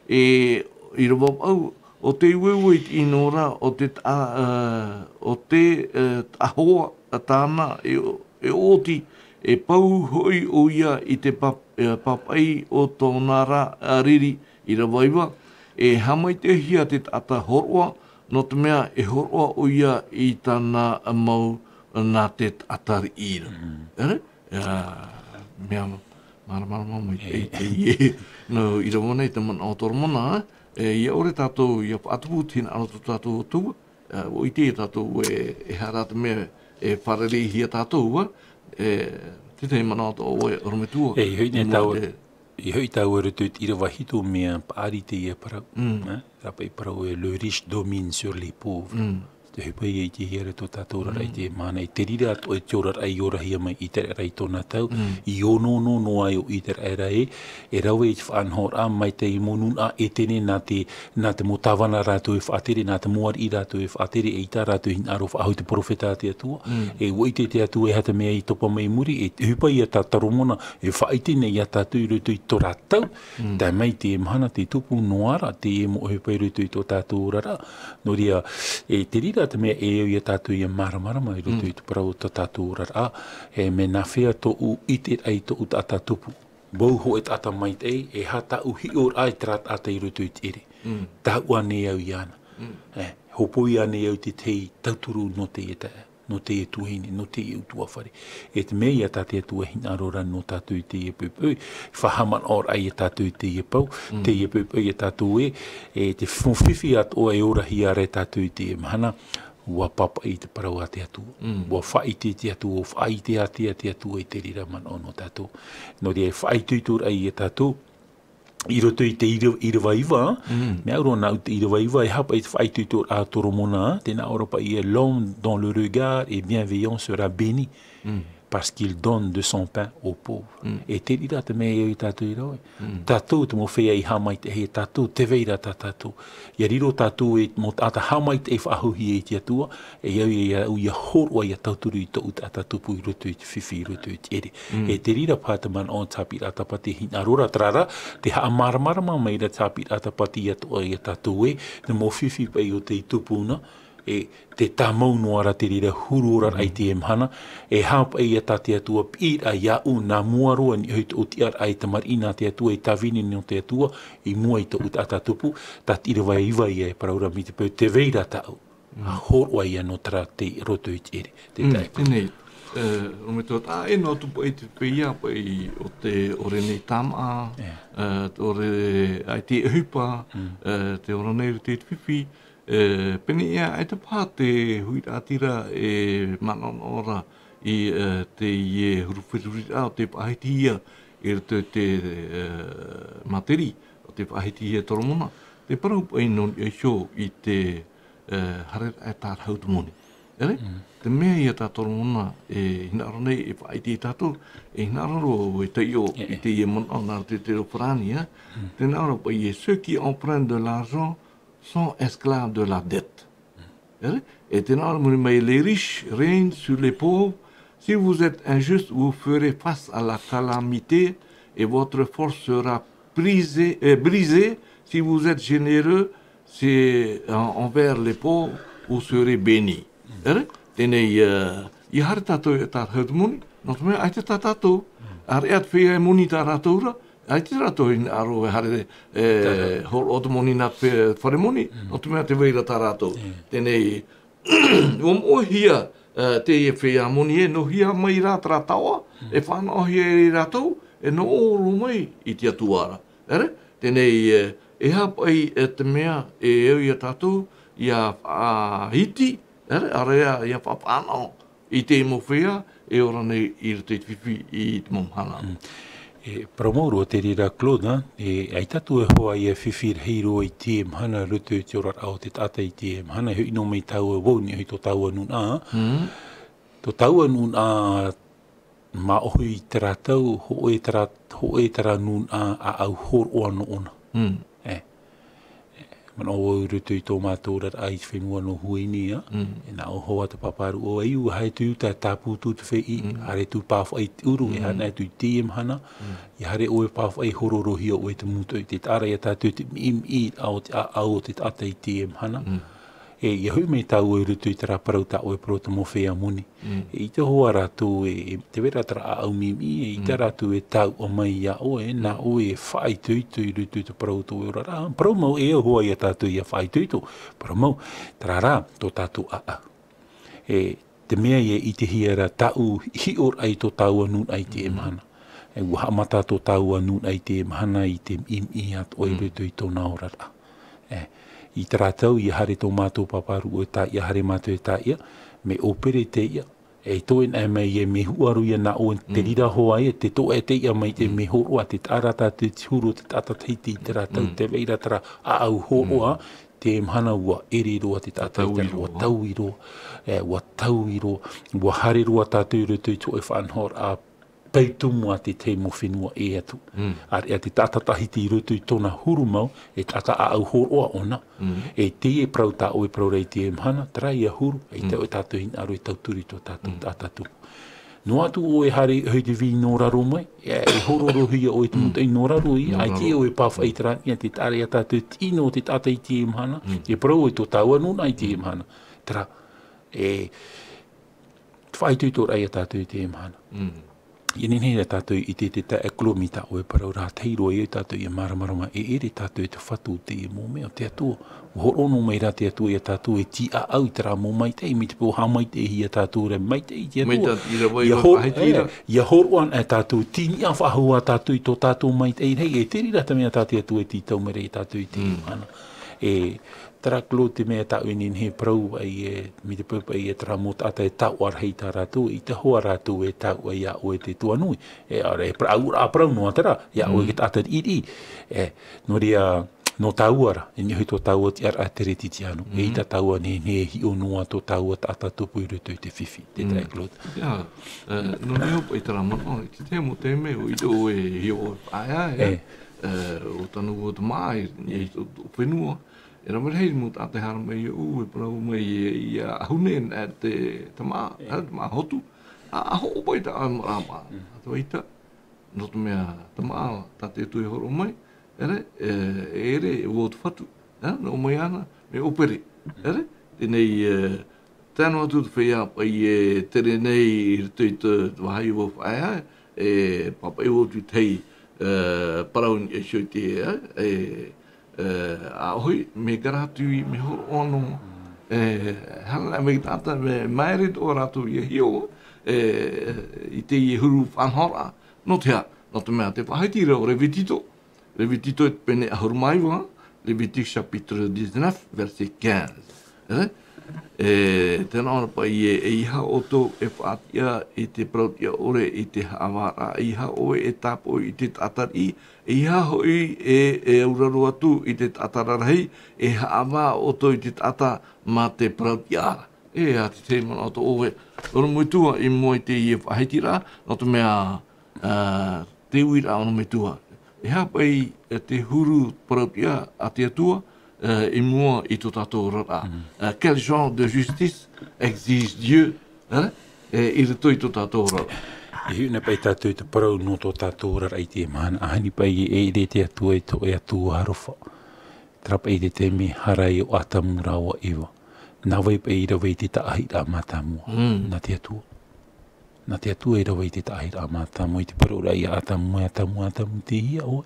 e ira wapau o te ueweit inora o te ahoa tāna e oti e pau hoi o ia i te papai o tōnara riri i ra waiwa, e hamai te hia te ata horoa, no te mea e horoa o ia i tāna mau nā te atari ira. Ere? Mea maramara mai te ie. No, i ra wana i te mana o toromona, ia ore tātou, ia atupu tina aro tu tātou tua, o i te tātou e harata mea e wharere hia tātou, te te mana o oe Orometua. I hoi tau e rutu i ra wahito mea paari te ia parau. Rapa i parau e le riche domine sur les pauvres. Te hupai e te hiare tō tātou rara i te mana i te rira ato e tō rara i ora hia mai i te rara i tōna tau. I ono no ai o i te rara e rawe i te whaanhor a mai te i monun a e tene nā te motawana rātou e whaatere, nā te moar i rātou e whaatere e i tā rātou hin aro whaahau te profeta te atua. E woi te atua e hata mea i topa mai muri e hupai a tā taromona e whaaitene i a tātou i rutu i tō rātau. Tā mai te mahana te tupu noara te e mo hupai rutu i tō tātou rara. No ria e te rira te mea e au i a tātou i a maramarama i rutu i tu parau ta tātou rara e me nā whea tō u ite ai tō u tata tupu. Bau ho e tata mai te e hata u hi or ai trat ata i rutu i te ere. Tā ua ne au i ana. Hopoi ane au te tei tauturu no te e tae. No te e tuhine, no te e utua whare. E te mea i a tātou hina arora no tātou i te e pupui. Whahaman or ai e tātou i te e pau. Te e pupui e tātou e te whiwhi at o e ora hi are tātou i te e mahana. Ua papa i te parau a te atua. Ua whaite te atua, o whaite a te atua i te rira man o no tātou. No rea whaite tur ai e tātou. I roto i te irawaiwa, mea uro nā te irawaiwa e hapa i te whaitu i tō a toromona, tēnā ora i e l'homme dont le regard et bienveillant sera béni, parce qu'il donne de son pain aux pauvres. E te rira te mea i tātou i rawe. Tātou te mo whea i hamai te hea, tātou te veira tātou. Ia riro tātou e mo tāta hamai te e whahuhi e te atua, e iau ia horua ia tauturu i tō uta tātupu i roto i te whiwhi i roto i te ere. E te rira pātaman o tāpi rātapati hina rora trara, te haa maramarama mai ra tāpi rātapati i atua i a tātou e, te mo whiwhi pai o te i tupuna, te tamau noara te rira huruora ai te hana, hapa e ta te atua pi a iau nā muaroa ni hoi o te ar ai tamarina te atua tawini ni o te atua, I mua I to utata tupu, ta tira vai iwa I paraura mi te pau te veira tau, a horo ai no tra te roto I te ere, te tae. Tēnei, o me tōt, e no tupu e te peia pai o te ore nei tama, ore ai te hupa, te ora nei te whiwhi, pene ia ai te pā te huira atira e manon ora I te ie huruwhiruri au, te pahiti ia I te materi, o te pahiti ia toromona, te parau pai non I xo I te hare ai tār hautumoni. Ere? Te mea ia tā toromona e hinaro nei e whaiti I tātou, e hinaro e te io I te ie mona nā te te operani, te nāra pai e ceux qui empruntent de l'argent sont esclaves de la dette. Et te nāra muni mai les riches règnent sur les pauvres. Si vous êtes injuste, vous ferez face à la calamité et votre force sera brisée. Si vous êtes généreux, c'est envers les pauvres, vous serez bénis. Tēnei, I hare tātou e tā hautumoni, no te mea, ai te tā tātou, ar eat whea e moni tā rātoura, ai te rātou I aro e hare hor otomoni nā whare moni, no te mea te weira tā rātou. Tēnei, o hia te e whea moni no hia mai rā tā rātaua, e whānau hia I rātou, e no oro mai I te atuara. Tēnei, e hapai te mea e au I a tātou, I a hiti, area ia whapānau I te mo whea, e ora nei I te whiwhi I te momhana. Promoru o te rira Claude, ai tatu e hoa I whiwhir heiro I te mhana rutu te ora au te tata I te mhana, hui no mei tau e wau ni hui tō tau anun a. Tō tau anun a ma ohui I te rātau, ho e tara nun a au hor o ano ona. Mana o rutu I tō mātōra ai whenua no huini a, e nā o hoa te paparu o eiu, hae tu tā tāpū tū te whei, hare tu pāwha I te uru, e hana tu tiem hana, I hare oe pāwha I hororohia o e te mūtoi, te tāra ia tātou te mi au te au te tata I tiem hana. E hui mei tau e rutu I te raparau tā oe prota mo whea muni. I te hoa rātou te vera tara au mimi, I te rātou e tau o mai ia oe, nā oe e whai tuitu I rutu te parau tō e ora rā. Parau mau e hoa ia tātou ia whai tuitu. Parau mau, tara rā, tō tātou a. Te mea I te hiara tau hi or ai tō tau anun ai te emahana. E waha mata tō tau anun ai te emahana I te imi at oe rutu I tō nā ora rā. I te rātau, I hare tō mātou paparu o tā ia, hare mātou e tā ia, me opere te ia. E toen e mai e me huaru ia na o te rira hoa ia, te tō e te ia mai te me horoa, te tārata, te huru, te tātateiti, te rātau, te veira tara a au horoa, te mhana ua ere roa te tātou, ua tau I roa, ua hare roa tātou rutu I tō e whanhor a peitumu a te te mo whenua e atu. Ar ea te tātatahiti I rutu I tōna hurumau, e tata a au horoa ona. E te e prau tā oe prau rei te mhana, tara ia huru, e te oe tātou hin aro e tauturi tō tātou tātatu. No atu oe hare hoi te vi no raro mai, e hororohia oe te mutai no raro I, ai te oe pāwhai tara, ia te tāre a tātou tino te tātai te mhana, e prau oe tō tāua nuna I te mhana. Tara, e whaitui tō rai a tātou te mhana. I nene tātou I te e kilomita o e parau rā teiro e tātou I maramarama e ere tātou e te whatu te e mō mea te atua. O horono mai rā te atua e tātou e ti a au te rā mō mai te, mi te pō ha mai te hi a tātou re mai te I te atua. Ia horoan e tātou tini a whahua tātou I tō tātou mai te hei e te rira te mea tātou atua e ti tau mere I tātou I te mana. E tara klo te mea tau inin he prau ai mi te pupa I tara mo tata e tau ar hei tā rātou, I te hoa rātou e tau ai a oe te tuanui. E are e prau a prau noa tara, ia oe ke tata iri. No rea no tauara, e nihui tō taua ti ar a tere titi anu. E ita taua ne hi o noa tō taua tata tupu I rutu I te whiwhi, te trai klot. Ia, no ne hopa I tara mana, I te mo te me, o I tō e hi o aia, o tanu o te mai, I tō whenua. E rā hei mo tāte hara mai e parau mai I a hunen e te tamā, tamā hotu. A ho pai ta am rama. Ato ita, no te mea tamā tāte tui horo mai, ere o te whatu. No mai ana, me opere. Ere, Tenei tēnua tu te whea pai tere nei i rito i te wahai o whaia papai o tu tei paraun e shoi te a hoi me garatu i me ho ono hala me tata me maere o ratu i hio i te i huru whanhora no te mea te whaitira o Revitito e pene a hurumaiwa Levitique chapitre 19 verset 15 tēnā ora pa iha o tō e whaatia i te prautia ore i te haawara, iha oe e tāpo i te tatari, iha hoi e uraro atu i te tatararahi, e haawā o tō i te tata ma te prautiara. A te te mana o tō oe. Ora muitua i mua i te i e whahetira, no te mea te uira ono muitua. E hapai te huru prautia a te atua, et moi et tout à quel genre de justice exige Dieu et il tout à tout e na pai tatu te parau no to tatu ra i te mana ani pai e te atu e to e atu harofa trap e te me harai o atamura o iwa na vai pai ra vai te tahi ra matamu na te atu e ra vai te tahi ra matamu i te parau ra i atamu te hia o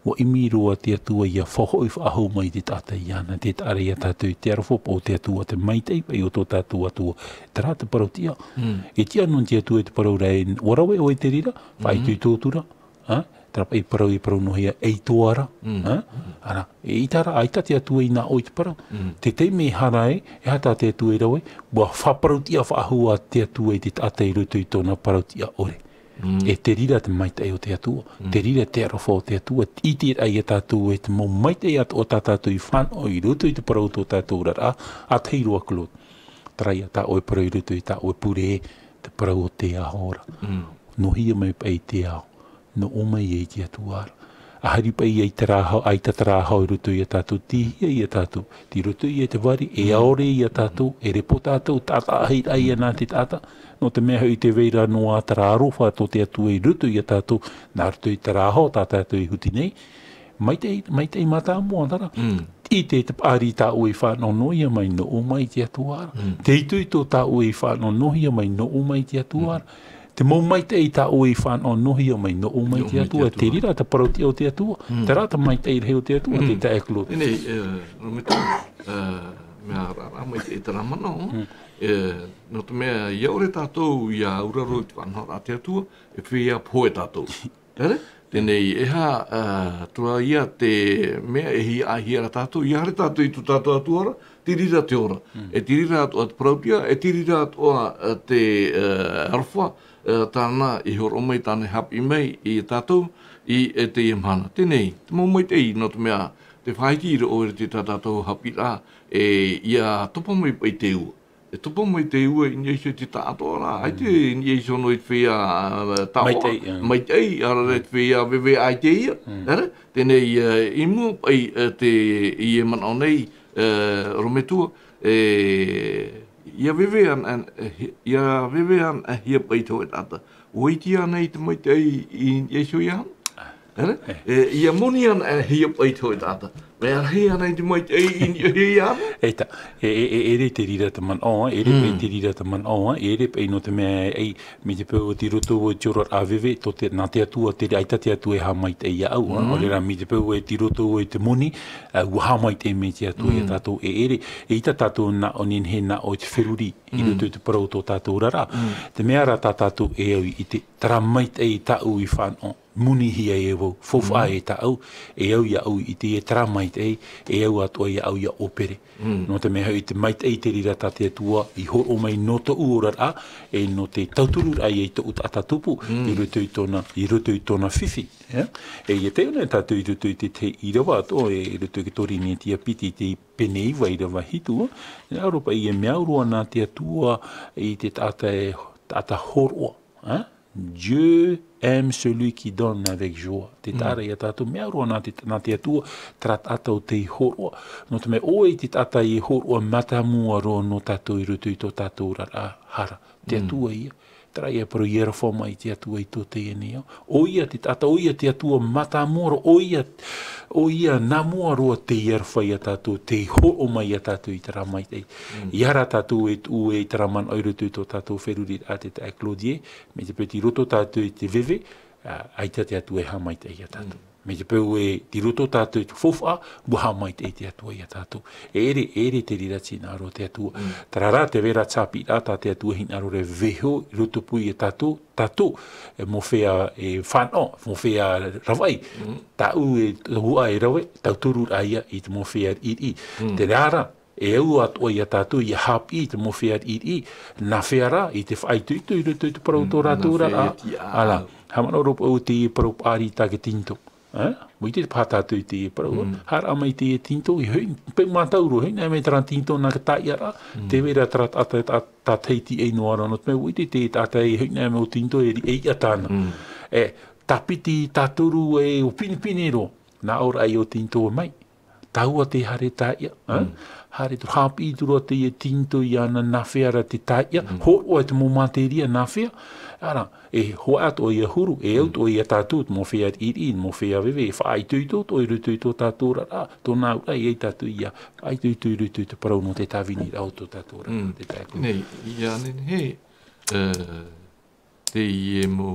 o imiro te atua ia whahoi whahau mai te tata iana, te tare ia tātou te arafo o te atua te maitei pai o tō tātou atua. Te rā te parau tia. E tia non te atua te parau rei orawe o e te rira, whai tui tōtura, trapa i parau nohia ei toara. Ara, e itara aita te atua i nā oi te parau. Te te me harae, e hata te atua i rawe, bua whaparau tia whahua te atua i te tata i rutu i tōna parau tia ore. E te rira te maitei o te atua, te rira te arofo o te atua, i te ai e tātou e te mō maitei o tā tātou i whāno i rutu i te parau tō tātou rara, a te hiroa kulot. Trai a tā oe parau i rutu i tā oe pure te parau o te ahora. No hia mai pai te ao, no o mai e te atuara. A hari pai ai ta tarahau i rutu i a tātou, ti hia i a tātou, ti rutu i a te wari, e aore i a tātou, e repo tātou, tāta ahit ai a nā te tāta, no te mea i te veira no a tararofa tō te atua i rutu i a tātou, nā rutu i tarahau tā tātou i huti nei, maitei mata mua tara. I te pāri tā ui whāno noia mai no o mai te atuara. Te itu i tō tā ui whāno noia mai no o mai te atuara. Te mō maitei tā ui whāno noia mai no o mai te atua. Te rira te parautia o te atua. Te rata maitei reo te atua, te tā eklo. Nei, mea rara mai te etaramana o. No te mea iaure tātou i a uraro i te whanhara te atua, e whia poe tātou. Tēnei, tua ia te mea e hi ahira tātou, i hare tātou i tu tātou atuara, tirira te ora. E tirira atua te prautia, e tirira atua te arwha, tāna i horo mai tāne hapi mai i tātou, i te iamhana. Tēnei, te mō mai tei no te mea, te whaitira o te tātou hapi rā, ia topa mai pai te ua. E topo mai te ua i nyeisho te tātora, ai te nyeisho no i te whea tāoa, maitei, ara re te whea wewe ai te ia, tēnei i mua pai te i e manao nei, rometua, ia wewean hia pai tau e tāta, oitia nei te maitei i nyeisho i hana, ia monian hia pai tau e tāta, mea hea nei te maitei i nyeisho i hana. Eita, ere te rira te man oa, ere pei te rira te man oa, ere pei no te mea ei, me te pēo te roto o tioror awewe, nā te atua, te aita te atua e hamai te ia au, o rera me te pēo e te roto o te moni, ua hamai te me te atua e tātou e ere, e ita tātou na onin he na o te whiruri, i roto i te parau tō tātou rara, te mea ra tā tātou e au i te taramai te i tāu i whāno, muni hia e wau, fofa e tāu, e au ia au i te e taramai te e au atua ia au ia opere. No te mea i te maite i te rira tā te atua, i horo mai no te uorara, e no te tauturu ai e te utata tupu, i roto i tōna whiwhi. E i te una tātou i roto i te irawa ato, e roto i tori ni tia piti te pene iwa i rawa hitua, e aropa i e meaurua nā te atua i te tata horoa. Dieu aime celui qui donne avec joie. Te tara ia tātou mea roa nā te atua trat atau te horoa. No te mea oe te tata i horoa matamua roa no tātou i rutu i tō tātou rara hara. Te atua ia. trai e pro iera whama i te atua i tō te eneo. O ia te tata, o ia te atua mata moro, o ia nā mua roa te iera whai a tātou, te ho o mai a tātou i te ramai te. Iara tātou e tu e te raman oirutu tō tātou wheruri a te tae Claudie, me te peti roto tātou i te veve, ai te atua e hamai te i a tātou. Me te peu e ti roto tātou te fofa, buha mai te atua i a tātou. Ere te rirati nā ro te atua. Tarara te vera tāpi rata te atua hina ro re veho i roto pui e tātou, mo whea e whanau, mo whea rawai. Tau e hua e rawe, tau turu aia i te mo whea iri. Te rara, e au atua i a tātou i a hapi i te mo whea iri, nā whea ra i te whaituitu i roto i te parau tō rātura. Ala, hamana ropo au te i parau pāri take tinto. Mui te pātātu i te e parau. Hara mai te e tinto i hui. Pe mātauro hui. Nā mei tara tinto nā ka tai ara. Te vera tā teiti e noa rana. Me ui te tātai e hui. Nā mei o tinto e i atana. Tapiti tāturu e o pinipini ro. Nā ora ai o tinto e mai. Taua te hare taia. Hare tu hapi i turu te e tinto i ana nā whera te taia. Ho o e te mō materia nā whea. Ara, e hoa ato i a huru, e au to i a tātūt, mō whea iri, mō whea wewe, e whaai tuito, to i rutu i tō tātora rā, tō nā ura i ei tātū i a, ai tuito i rutu i te parau no te tāwini rau tō tātora. Nei, i anen he, te i e mō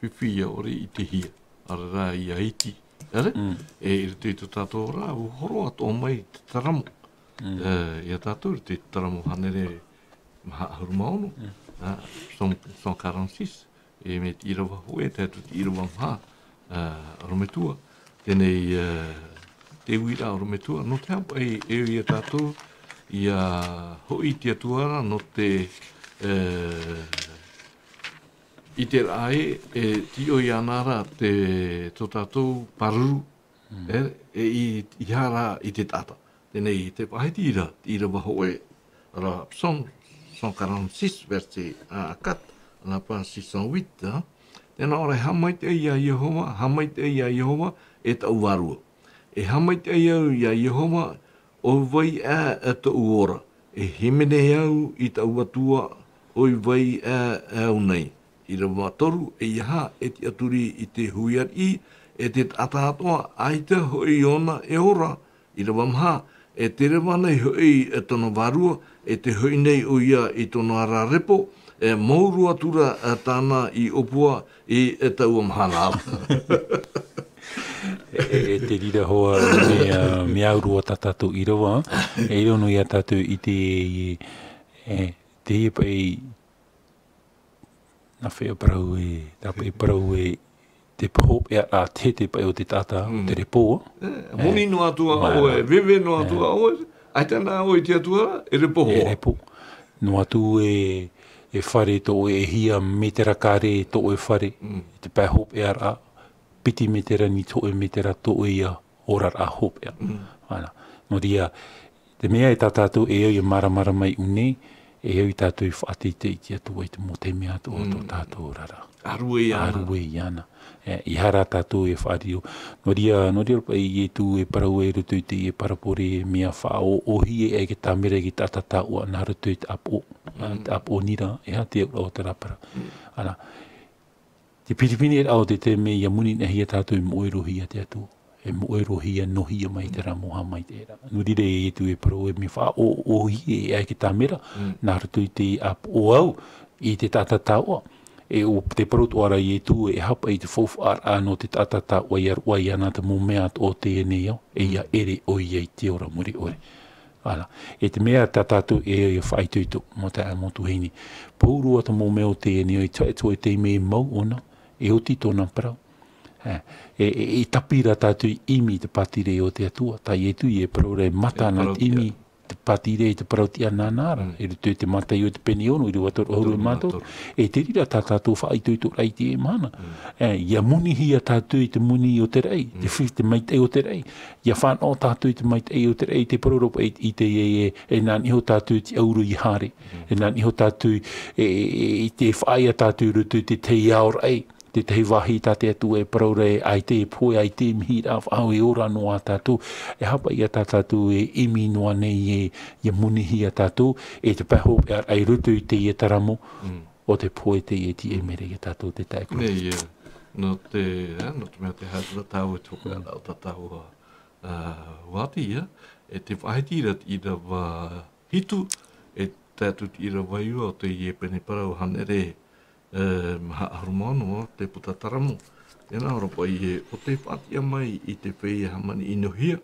whiwhia ore i te hia, ara rā i a iti, ere? E i rutu i tō tātora, u horo ato mai te taramo. I a tātora te taramo hanere maha ahuru maono. 146 e me te irawa hoe, te atu te irawa mha Rometua. Tēnei te uira o Rometua. No te hapa e i a tātou i a hoi te atuara no te i te rae e tio i anara te tō tātou paruru i hara i te tata. Tēnei te paheti ira, te irawa hoe. Ara, 146 verse akat, anapa 608, tēnā ora hamai te ia Yehova, hamai te ia Yehova, e tau warua. E hamai te ia Yehova, o vai e tau ora. E himene au i tau atua, o vai e au nei. I rawa toru, e iaha, e te aturi i te huiar i, e te atatoa, aita hoi ona e ora, i rawa mha, e te rewa nei hoi e tono warua, e te hoi nei o ia i tono ara repo, e mauru atura tāna i opua i e tau amhana atu. E te rira hoa me aurua tatatu i rawa, e rono i a tatu i te e pai na whea parau e te pop e a te pai o te tata te repo. Moni no atua oe, veve no atua oe, aitana oe te atua e repo hoa. E repo. No atu e whare to e hia metera kare to e whare. Te pai hop e ara, piti metera ni to e metera to e ia orar a hop e. No ria, te mea e tatatu e au i maramara mai une, e au i tatu i whaati te i te atua i te mo te mea to o to tatu rara. Arue iana. Arue iana. I hara tātou e whaario. No ria pai e tu e parau e rutu i te e parapore mea whao o hi e ke tamere ki tatata ua nā rutu i te apo. Te apo nira e ha te au te rapara. Ana, te piripini e au te me ia muni nehi a tātou i moerohi a te atu. E moerohi a nohi a mai te ramoha mai te era. No rire e tu e parau e me whao o hi e ke tamera nā rutu i te apo o au i te tatata ua. E o te parutu ara i e tu e hapa i te fofu ar no te tatata wai ar wai ana te momeat o te ene au e ia ere o i ei te ora muri ore. Ala, e te mea tatatu e e whaituitu mo te amotu heini. Pauru ata momeo te ene o i taetu e te me mau ona e o tito na parau. E tapira tatu i imi te patire o te atua. Tai e tu i e parau re mata na imi te patire i te parauti a nānara. E rutu te matai o te peni ono, i rua toro hauru e mātou. E te rira tā tātou whaitoi tō rei te e mana. Ia muni hia tātou i te muni o te rei, te maitei o te rei. Ia whanau tātou i te maitei o te rei, te paroropa i te e nā niho tātou i te auru i hare. E nā niho tātou i te whaia tātou rutu te te iau rei. Te te wahi tā te atu e paraure ai te poe ai te mihira whao e ora noa tātou. E hapa ia tā tātou e imi noa nei e munihi a tātou. E te paho ai rutu i te i taramo. o te poe te e ti e mere e tātou te tae kura. Nei, no te mea te haitara tau e toka o tatau wati, e te whaitirat i rawa hitu, e tātut i rawa iua o te iepene parau hanere maha arumono, te putataramu. Tēnā ora pai o te whatia mai i te whea hamani inohia,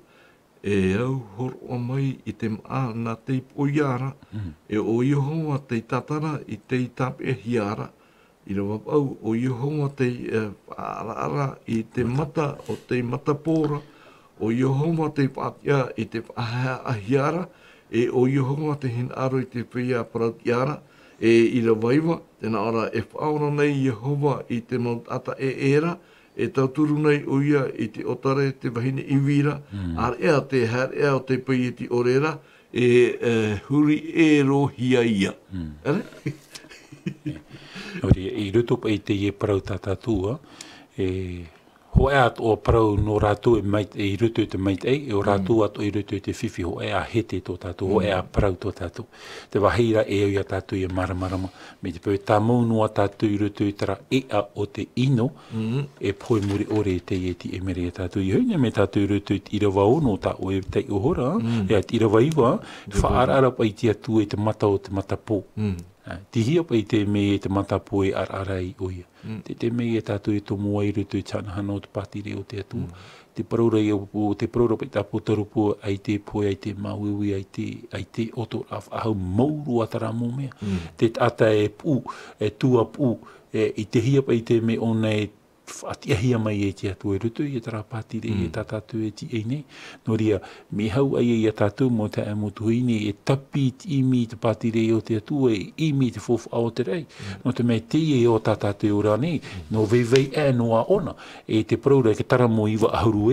e au horoa mai i te maa nā te poiara, e o iohoa te tatara i te tape hiara, i rawa pau o iohoa te whaara i te mata o te matapora, o iohoa te whatia i te whahiara, e o iohoa te hinaro i te whea parautiara, e i rawa iwa, tēnā ora e whaora nei Jehova i te mautata e era, e tauturu nei o ia i te otare te wahine i wira, ar ea te her ea o te pai e ti orera, huri e rohia ia. Ori, i ruto pa i te ie parau tātātua, ho ea o parau no rātou i ruto i te mait ei, e o rātou ato i ruto i te whiwhi, ho ea hete tō tātou, ho ea parau tō tātou. Te waheira e au ia tātou i maramarama, me te pau tā maunua tātou i ruto i tara ea o te ino, e poe muri ore te ieti e mere e tātou i hunia, me tātou i ruto i irawa ono tā o e tei ohora, ea te irawa iwa, whaarara pa i te atu e te mata o te matapō. Tihia pa i te me e te matapo e ar-arai oia. Te me e tātou e tō mua i rutu i tānahana o te pātire o te atua. Te paraura pa i tā potarupu ai te poe, ai te mauiwi, ai te oto ahau mauru atara mō mea. Te tata e pū, e tua pū, i te hia pa i te me ona e whatiahia mai e te atu e rutu i e tara pātire e tā tātou e ti ei nei. Nō ria, me hau ai e tātou mō te amotuhine e tapi imi te pātire o te atu e imi te fofu ao te rei. Nō te mea te e o tā tātou e ora nei, nō vevei e noa ona. E te praura e ke tara mō iwa ahuru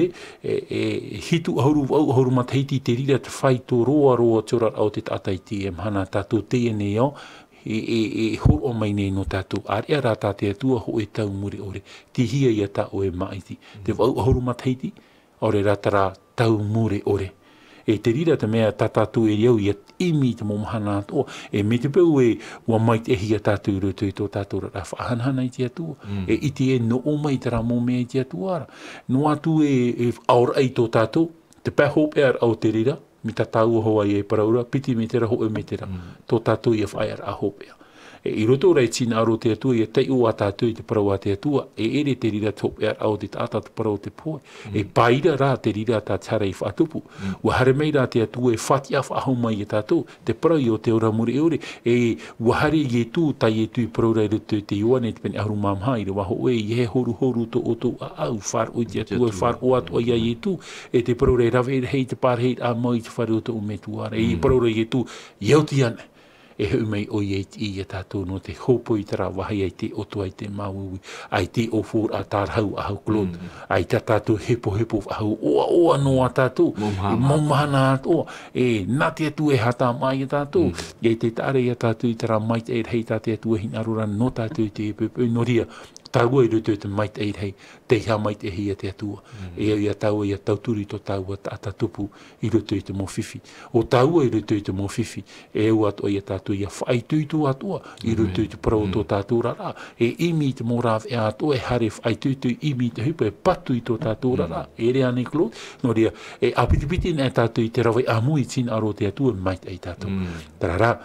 hitu ahuru mataiti te rira te whai tō roa te ora au te tātai ti e mhana tātou te e nei au, e horo mai nei no tātou. Ar ea rā tā te atua ho e tau muri ore. Ti hia ia tā o e maiti. Te wau ahuru mataiti, ore rā tara tau muri ore. E te rira te mea tā tātou e riau ia imi te momahana atoa. E me te pau e ua mai te hia tātou rutu i tō tātou rā whahanhana i te atua. E iti e no o mai te rā mōmea i te atua ara. No atu e aora i tō tātou, te pēhope ar au te rira, mi ta tau hoa i e paraura, piti me tera ho e me tera. Tō tātou i a whai ar a hopea. I roto rei tina aro te atua, i a tei o a tātou i te parau a te atua, e ere te rira te hope ar au te tātā te parau te poe. E paira rā te rira tā tara i whaatupu. Ua hare mei rā te atua e whati a whaahau mai i tātou, te parau i o te ora muri eore, e ua hare i e tū, tai e tū i parau rei rutu te iwane, te pene aru mamhai, re waho e i he horu to o tō a au, whar o te atua, whar o atua i a i tū, e te parau rei rawe hei te pārhei a mai te whare o tō ume tuara, e i parau rei e tū, iau ti ane. E heu mai o i e tātou no te hopo i tara wahi ai te oto ai te mauiwi, ai te ofur a tārhau ahau klot, ai ta tātou hepo ahau oa no a tātou, maumahana atoa, e nā te atu e hata mai a tātou, e te tāre a tātou i tara mait e hei tā te atu e hinaruran no tātou i te epepe noria, tāua i rutu te mait e hei, te hea mait e hei a te atua. E au ia tāua i a tauturi to tāua a tatupu i rutu i te mōwhiwhi. O tāua i rutu i te mōwhiwhi, e au ato i a tātua i a whaituitu atua i rutu i te parau tō tātua rara. E imi te mōraw e atua e hare whaituitu imi te hupa e patu i tō tātua rara. E rea ne klo, no rea, e apitipiti nē tātua i te rawe amui tina aro te atua mait e tātua. Tarara,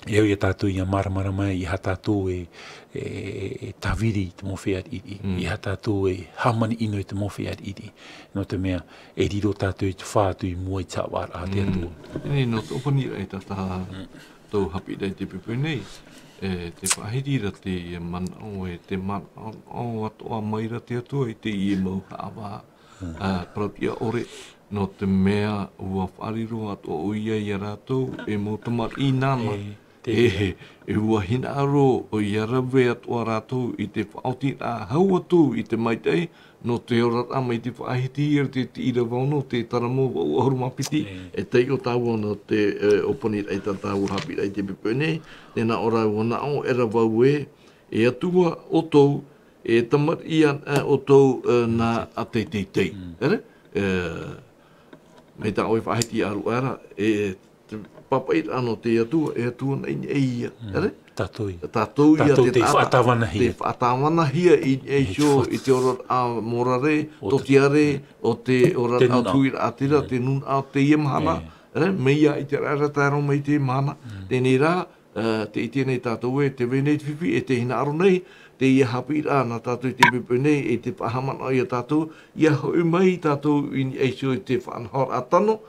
e au ia tātou i a maramara mai, i ha tātou e tawiri te mowhea iri, i ha tātou e hamani ino i te mowhea iri. No te mea, e riro tātou i te whātu i mua i tāwar a te atua. Nei, no te opani rei tā tau hapi rei te pepe nei, te whahirira te manao e te manao atoa maira te atua i te i e mau hawa pratia ore, no te mea ua whariro atoa o ia i a rātou e mo tamar i nāma. E ua hina aro o i arawe atoa rātou i te whaoti a hau atu i te maitei, no te ora ama i te whaahiti i te ira wauno, te taramo o ahurumapiti, e tei o tāua no te oponi rei tātou hapi rei te pepene, tēnā ora wana o era wau e atua o tau, e tamar ian o tau nā a tei. Ere? Me tā oi whaahiti aru ara, papait ano te atua, e atua na in eia. Ere? Tatoi. Tātou ia te whaatawana hia. Te whaatawana hia i sio i te ora a morare, to tiare, o te ora a tuira atira, te nun a te ia mahana. Meia i te rara tāro mai te mahana. Tēnei rā, te i tēnei tātou e te venei te whiwhi, e te hina aro nei, te ia hapi rā na tātou i te pepe nei, e te pahamana i a tātou, ia hoi mai tātou i sio i te whanhor atano,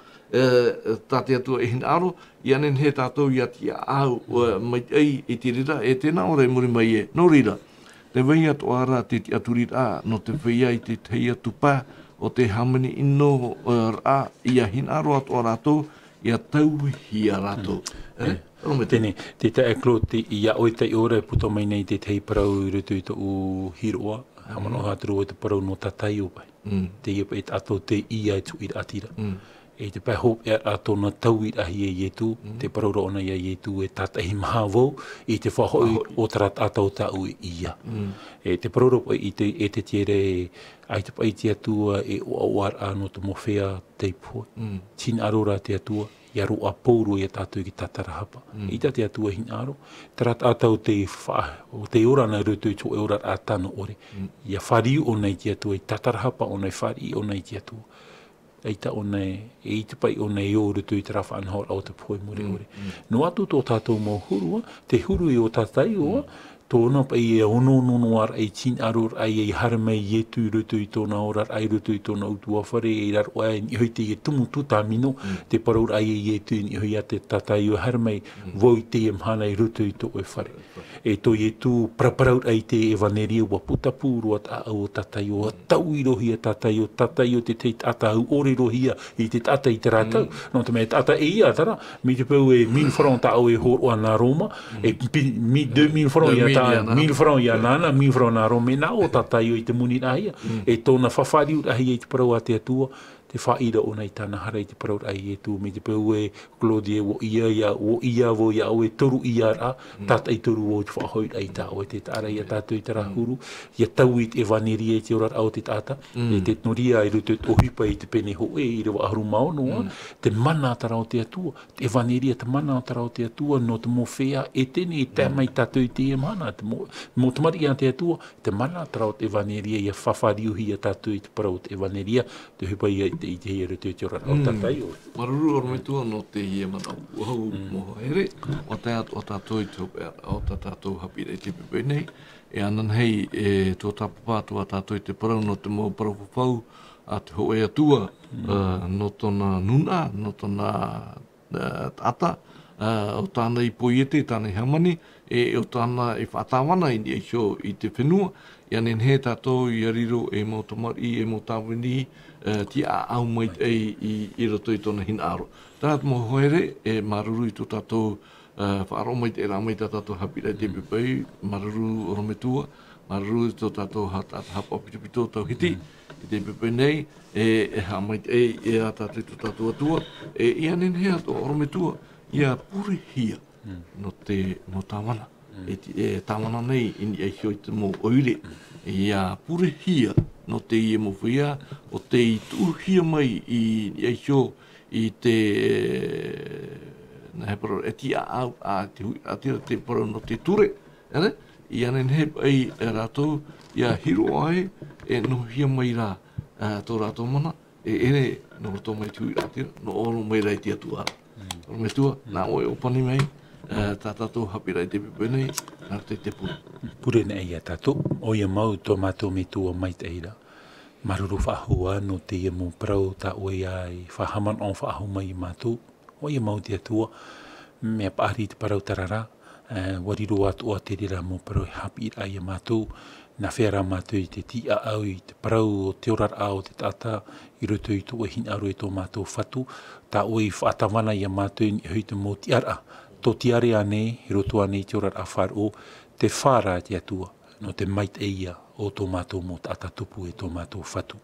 tāte atua e hina aro, ia nen he tātou ia tia au mai ei i te rira, e tēnā ora e muri mai e. No rira, te wei atu ara te ti atu rira, no te whea i te tei atu pā, o te hamani ino rā, ia hina aro atu ara tō, ia tauhia rātou. Tēne, te tae klo te ia oi tei ora e puto mai nei te tei parau i rutu i tō hiroa, hamano hāturu o te parau no tatai o pai. Te ia pa e ato te ia i tu i atira. E te pai hop e ato na tau i ahi e ietu, te paraura ona ia ietu e tatahi maha vau, i te whahoi o tarat atau tau i ia. E te paraura e te tiere ai te pai te atua e o awar ano te mowhea teipoi. Tin arora te atua, i aru a pouro i a tātou ki tatara hapa. I te atua hin aro, tarat atau te te ora na rutu i tō e ora a tano ore. I a whari o nei te atua, i tatara hapa o nei whari o nei te atua. Eita o nei, e te pai o nei o rutu i te rafa anhor au te poi muri ore. No atu tō tātou mō hurua, te huru i o tātai oa, tōna pai e ono ar ai tin arur ai e haramei e tu rutu i tōna orar ai rutu i tōna utua whare e rar oa e ni hoi te e tumu tuta mino, te paraur ai e tu ni hoi a te tātai o haramei, voi te e mhana i rutu i tō e whare. E tō e tu praparaur ai te e vaneria ua putapūru at a au o tātai o tau i rohi a tātai o te te tata au ore rohia i te tata i te rātau. No te mea tata e ia tara, mi te pau e 1000 francs ta au e hor oa nā Roma, e 2000 francs ia tā 1000 francs ia nāna, 1000 francs nā Roma, e nā o tātai o i te muni nā ia. E tōna whawhari ura hi e te parau a te atua, te whaira o nei tāna hara i te parau ai e tū, me te pau e Claudia o ia vo ia o e toru ia rā, tata i toru o te whahoi ai tā o e te tāra ia tātou i te rahuru, ia tau i te vaneria i te orar au te tāta, e te noria i rutu o hipa i te pene ho e i rewa aharu maonoa, te mana tara o te atua, te vaneria te mana tara o te atua, no te mowhea e tene i te mai tātou i te e mana, mo te mari a te atua, te mana tara o te vaneria ia whawhariuhi a tātou i te parau te vaneria, te hipa i i te hia rutu i te ora o tātai o. Maruru ora me tua no te hia mana uhau moho here, o tātou i tō o tātou hapira i te pepe nei, e anan hei e tō tapapātua tātou i te parau no te mo parau pau, a te hoe atua, no tōna nuna, no tōna tata, o tāna i poiete, tāna i hamani, e o tāna i whātāwana i xo i te whenua, i anen he tātou i ariro e mo tamari, e mo tāwini, ti a au mai i roto i tōna hina aro. Tārat mo hoere e maruru i tō tātou whaaro mai te rā mai tātou hapira i te pepei, maruru orometua, maruru i tō tātou hapa pitupito tau hiti, i te pepei nei, e ha mai e a tātou i tō tātou atua, e i anen hea tō orometua, ia puri hia no tāwana. E tāwana nei ini e hio i te mō oire, ia puri hia no te ie mo whia, o te i tūhia mai i hio i te e ti au a te parau no te ture, i anen hep ei e rātou, ia hiro ai e no hia mai rā tō rātou mana, e ere no rātou mai tui rātira, no oro mai rai te atu ara. Oro me tua, nā oe opani mai, tātou hapira i te pepenei, nā te te pura. Pure nei a tātou, o ia mau tō mātou me tua mai te eira. Maruru whahua no te ia mō prau tā oe ai, whahaman on whahu mai i mātou, o ia mau te atua, mea pāri te parau tarara, wariro atu o te rira mō prau hapi ai a mātou, na whera mātou i te tia au i te parau o te orar au te tata, i roto i tō e hin aru i tō mātou whatu, tā oe i whaatawana i a mātou i hui te mō tiara, tō tiare ane, i roto ane i te orar a wharo, te whara te atua, no te mait eia o tō mātou mō tata tupu e tō mātou whatu.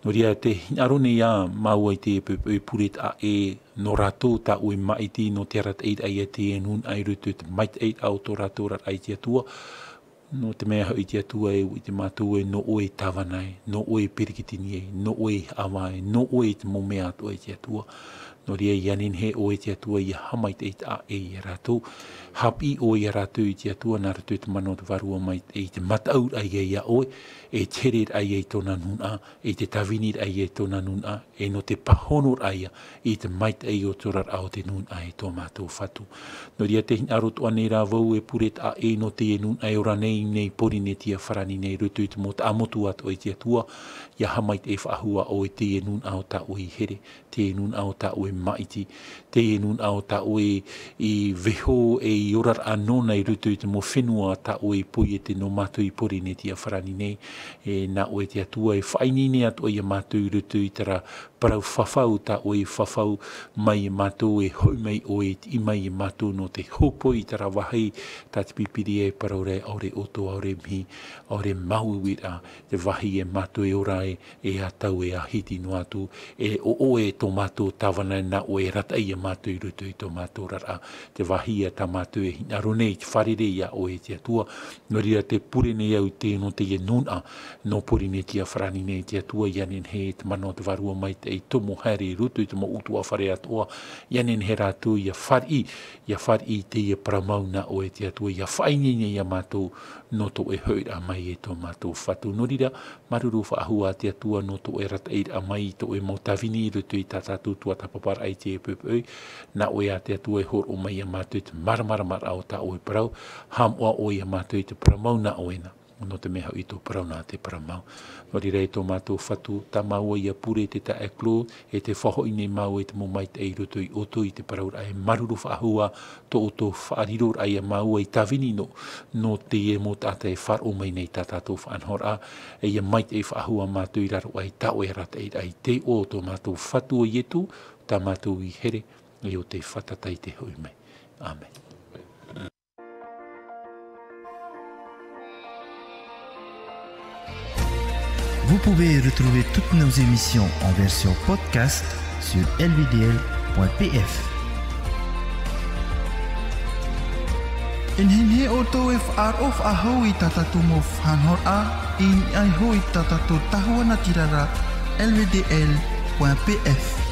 No ria te hinaro nei a maua i te e puret a e no rātou ta ui maiti no te arat eit ai e te e nun ai rutu te mait eit au tō rātou rat ai te atua. No te mea hoi te atua e i te mātou e no oe tawanai, no oe perikitini e, no oe awai, no oe te mo mea atua i te atua. No ria ianin he o e te atua i hamai te ita e rato. Hapi o i rato i te atua nā rato te mano te varua mai e te mataur ai e ia oe, e terer ai e tōna nuna, e te tavinir ai e tōna nuna, e no te pahonor ai i te mait ai o torar au te nuna e tō mātou whatu. No ria te hina roto ane rā vau e puret a e no te e nuna e ora nei pori ne tia wharani nei rutu i te mota amotu ato i te atua, ia hamai te e whaahua o e te e nuna au ta o i here, te e nuna au ta o e maiti, te e nuna au ta o e i veho e i orar anona i rutu i te mo whenua ta o e pui e te no mātou i pori ne tia wharani nei, e na o e te atua e whainine ato i a mātou i rutu i tera parau whawhau ta o e whawhau mai e mātou e hoi mai o e i mai e mātou no te hopo i tera wahai ta te pipiri e parau re aure oto aure mihi aure mau wira te wahi e mātou e orai e atau e ahiti no atu e o e tō mātou tawana na o e rata i a mātou i rutu i tō mātou rara te wahi e ta mātou e hinaro nei te wharere ia o e te atua no ria te pure nei au te no te e nuna no puri nei tia wharani nei te atua ianen he te mano te varua mai te i tomo haere i rutu i te mo utua whare atua ianen he rātu ia whari te ia pramau na o e te atua ia whainine ia mātou no to e hoira mai e tō mātou whatu no rira maruru whaahua te atua no to e rata eira mai to e mautavini i rutu i tātātu tua tapapara ai te e pupui na o e a te atua e hor o mai a mātou i te maramara au ta o e parau ham oa o i a mātou i te pramau na o ena no te meha i tō parau nā te paramau. No rira e tō mātou whatu, tā maua i a pure te ta e klo, e te whaho i nei mau e te mo mai te e roto i oto i te parau ai maruru whaahua, tō oto whaariror ai a maua i tawini no te e mo tāta e whar o mai nei tātātou whaanhora, e ia mai te e whaahua mātou i raro ai tau e rata ai te o tō mātou whatu o ietu, tā mātou i here, e o te whatatai te hui mai. Amen. Vous pouvez retrouver toutes nos émissions en version podcast sur lvdl.pf. In hinhe o tō e whaarof a hou I tatatu mo whanhor a, in ai hou I tatatu tahua na tirara lvdl.pf.